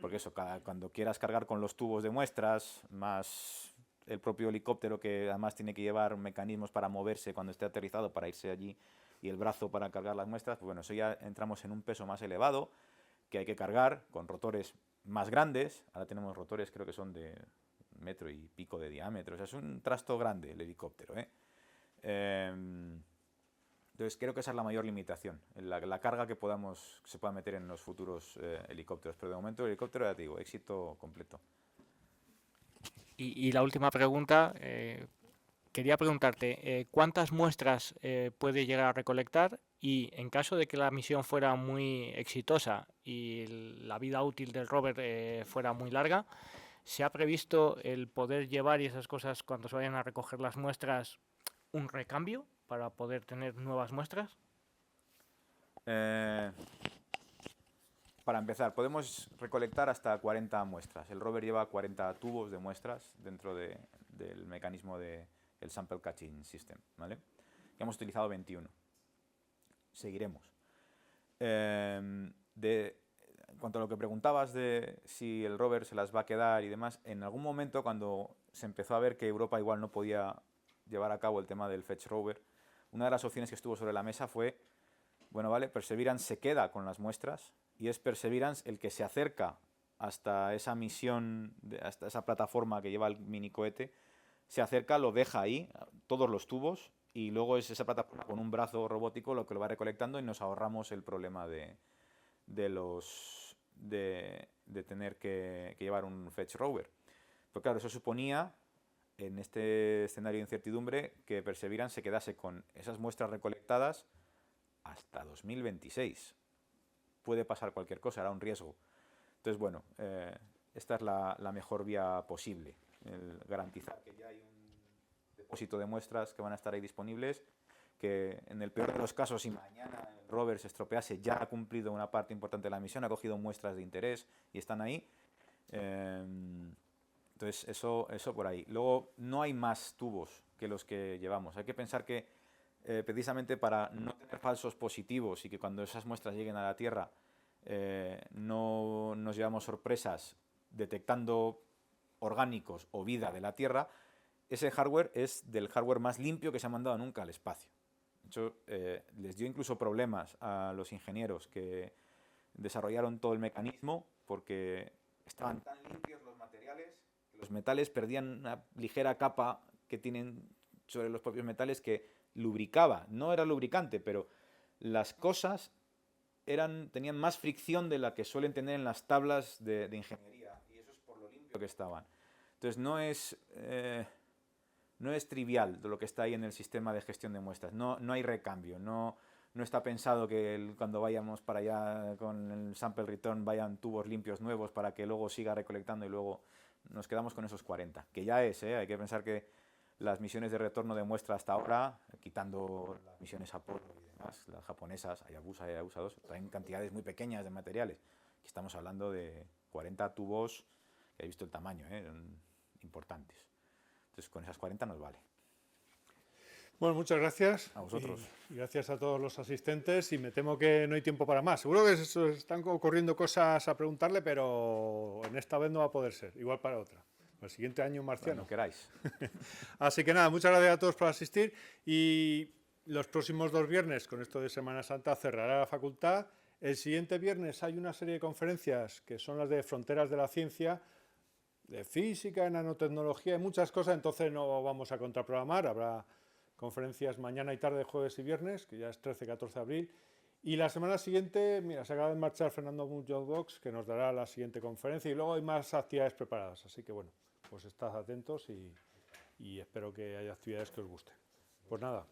Speaker 2: porque eso, cuando quieras cargar con los tubos de muestras, más el propio helicóptero que además tiene que llevar mecanismos para moverse cuando esté aterrizado para irse allí y el brazo para cargar las muestras, pues bueno, eso ya entramos en un peso más elevado que hay que cargar con rotores más grandes. Ahora tenemos rotores, creo que son de 1,5 metros de diámetro, o sea, es un trasto grande el helicóptero, entonces creo que esa es la mayor limitación, la carga que se pueda meter en los futuros helicópteros, pero de momento el helicóptero, ya te digo, éxito completo.
Speaker 6: Y la última pregunta, quería preguntarte, ¿cuántas muestras puede llegar a recolectar? Y en caso de que la misión fuera muy exitosa y la vida útil del rover fuera muy larga, ¿se ha previsto el poder llevar y esas cosas cuando se vayan a recoger las muestras un recambio para poder tener nuevas muestras?
Speaker 2: Para empezar, podemos recolectar hasta 40 muestras. El rover lleva 40 tubos de muestras dentro del mecanismo del Sample Catching System, ¿vale? Ya hemos utilizado 21. Seguiremos. En cuanto a lo que preguntabas de si el rover se las va a quedar y demás, en algún momento cuando se empezó a ver que Europa igual no podía llevar a cabo el tema del Fetch Rover, una de las opciones que estuvo sobre la mesa fue, bueno, vale, Perseverance se queda con las muestras y es Perseverance el que se acerca hasta esa misión, hasta esa plataforma que lleva el mini cohete, se acerca, lo deja ahí, todos los tubos, y luego es esa plataforma con un brazo robótico lo que lo va recolectando y nos ahorramos el problema de tener que llevar un Fetch Rover. Pero claro, eso suponía en este escenario de incertidumbre, que Perseverance se quedase con esas muestras recolectadas hasta 2026. Puede pasar cualquier cosa, era un riesgo. Entonces, bueno, esta es la mejor vía posible, el garantizar que ya hay un depósito de muestras que van a estar ahí disponibles, que en el peor de los casos, si mañana el rover se estropease, ya ha cumplido una parte importante de la misión, ha cogido muestras de interés y están ahí. Entonces, eso por ahí. Luego, no hay más tubos que los que llevamos. Hay que pensar que precisamente para no tener falsos positivos y que cuando esas muestras lleguen a la Tierra no nos llevamos sorpresas detectando orgánicos o vida de la Tierra, ese hardware es del hardware más limpio que se ha mandado nunca al espacio. De hecho, les dio incluso problemas a los ingenieros que desarrollaron todo el mecanismo porque estaban tan limpios los materiales que los metales perdían una ligera capa que tienen sobre los propios metales que lubricaba. No era lubricante, pero las cosas tenían más fricción de la que suelen tener en las tablas de ingeniería, y eso es por lo limpio que estaban. Entonces no es trivial lo que está ahí en el sistema de gestión de muestras. No hay recambio, no está pensado que cuando vayamos para allá con el sample return vayan tubos limpios nuevos para que luego siga recolectando y luego nos quedamos con esos 40, que ya hay que pensar que las misiones de retorno de muestra hasta ahora, quitando las misiones Apollo y demás, las japonesas, Hayabusa y Hayabusa 2, traen cantidades muy pequeñas de materiales. Aquí estamos hablando de 40 tubos, que he visto el tamaño, importantes. Entonces con esas 40 nos vale.
Speaker 1: Bueno, muchas gracias.
Speaker 2: A vosotros.
Speaker 1: Y gracias a todos los asistentes, y me temo que no hay tiempo para más. Seguro que están ocurriendo cosas a preguntarle, pero en esta vez no va a poder ser, igual para otra. El siguiente año marciano.
Speaker 2: Cuando queráis.
Speaker 1: Así que nada, muchas gracias a todos por asistir, y los próximos 2 viernes, con esto de Semana Santa, cerrará la facultad. El siguiente viernes hay una serie de conferencias que son las de Fronteras de la Ciencia, de física, de nanotecnología y muchas cosas, entonces no vamos a contraprogramar, habrá conferencias mañana y tarde, jueves y viernes, que ya es 13-14 de abril. Y la semana siguiente, mira, se acaba de marchar Fernando Muñoz Box, que nos dará la siguiente conferencia, y luego hay más actividades preparadas. Así que bueno, pues estad atentos y espero que haya actividades que os gusten. Pues nada,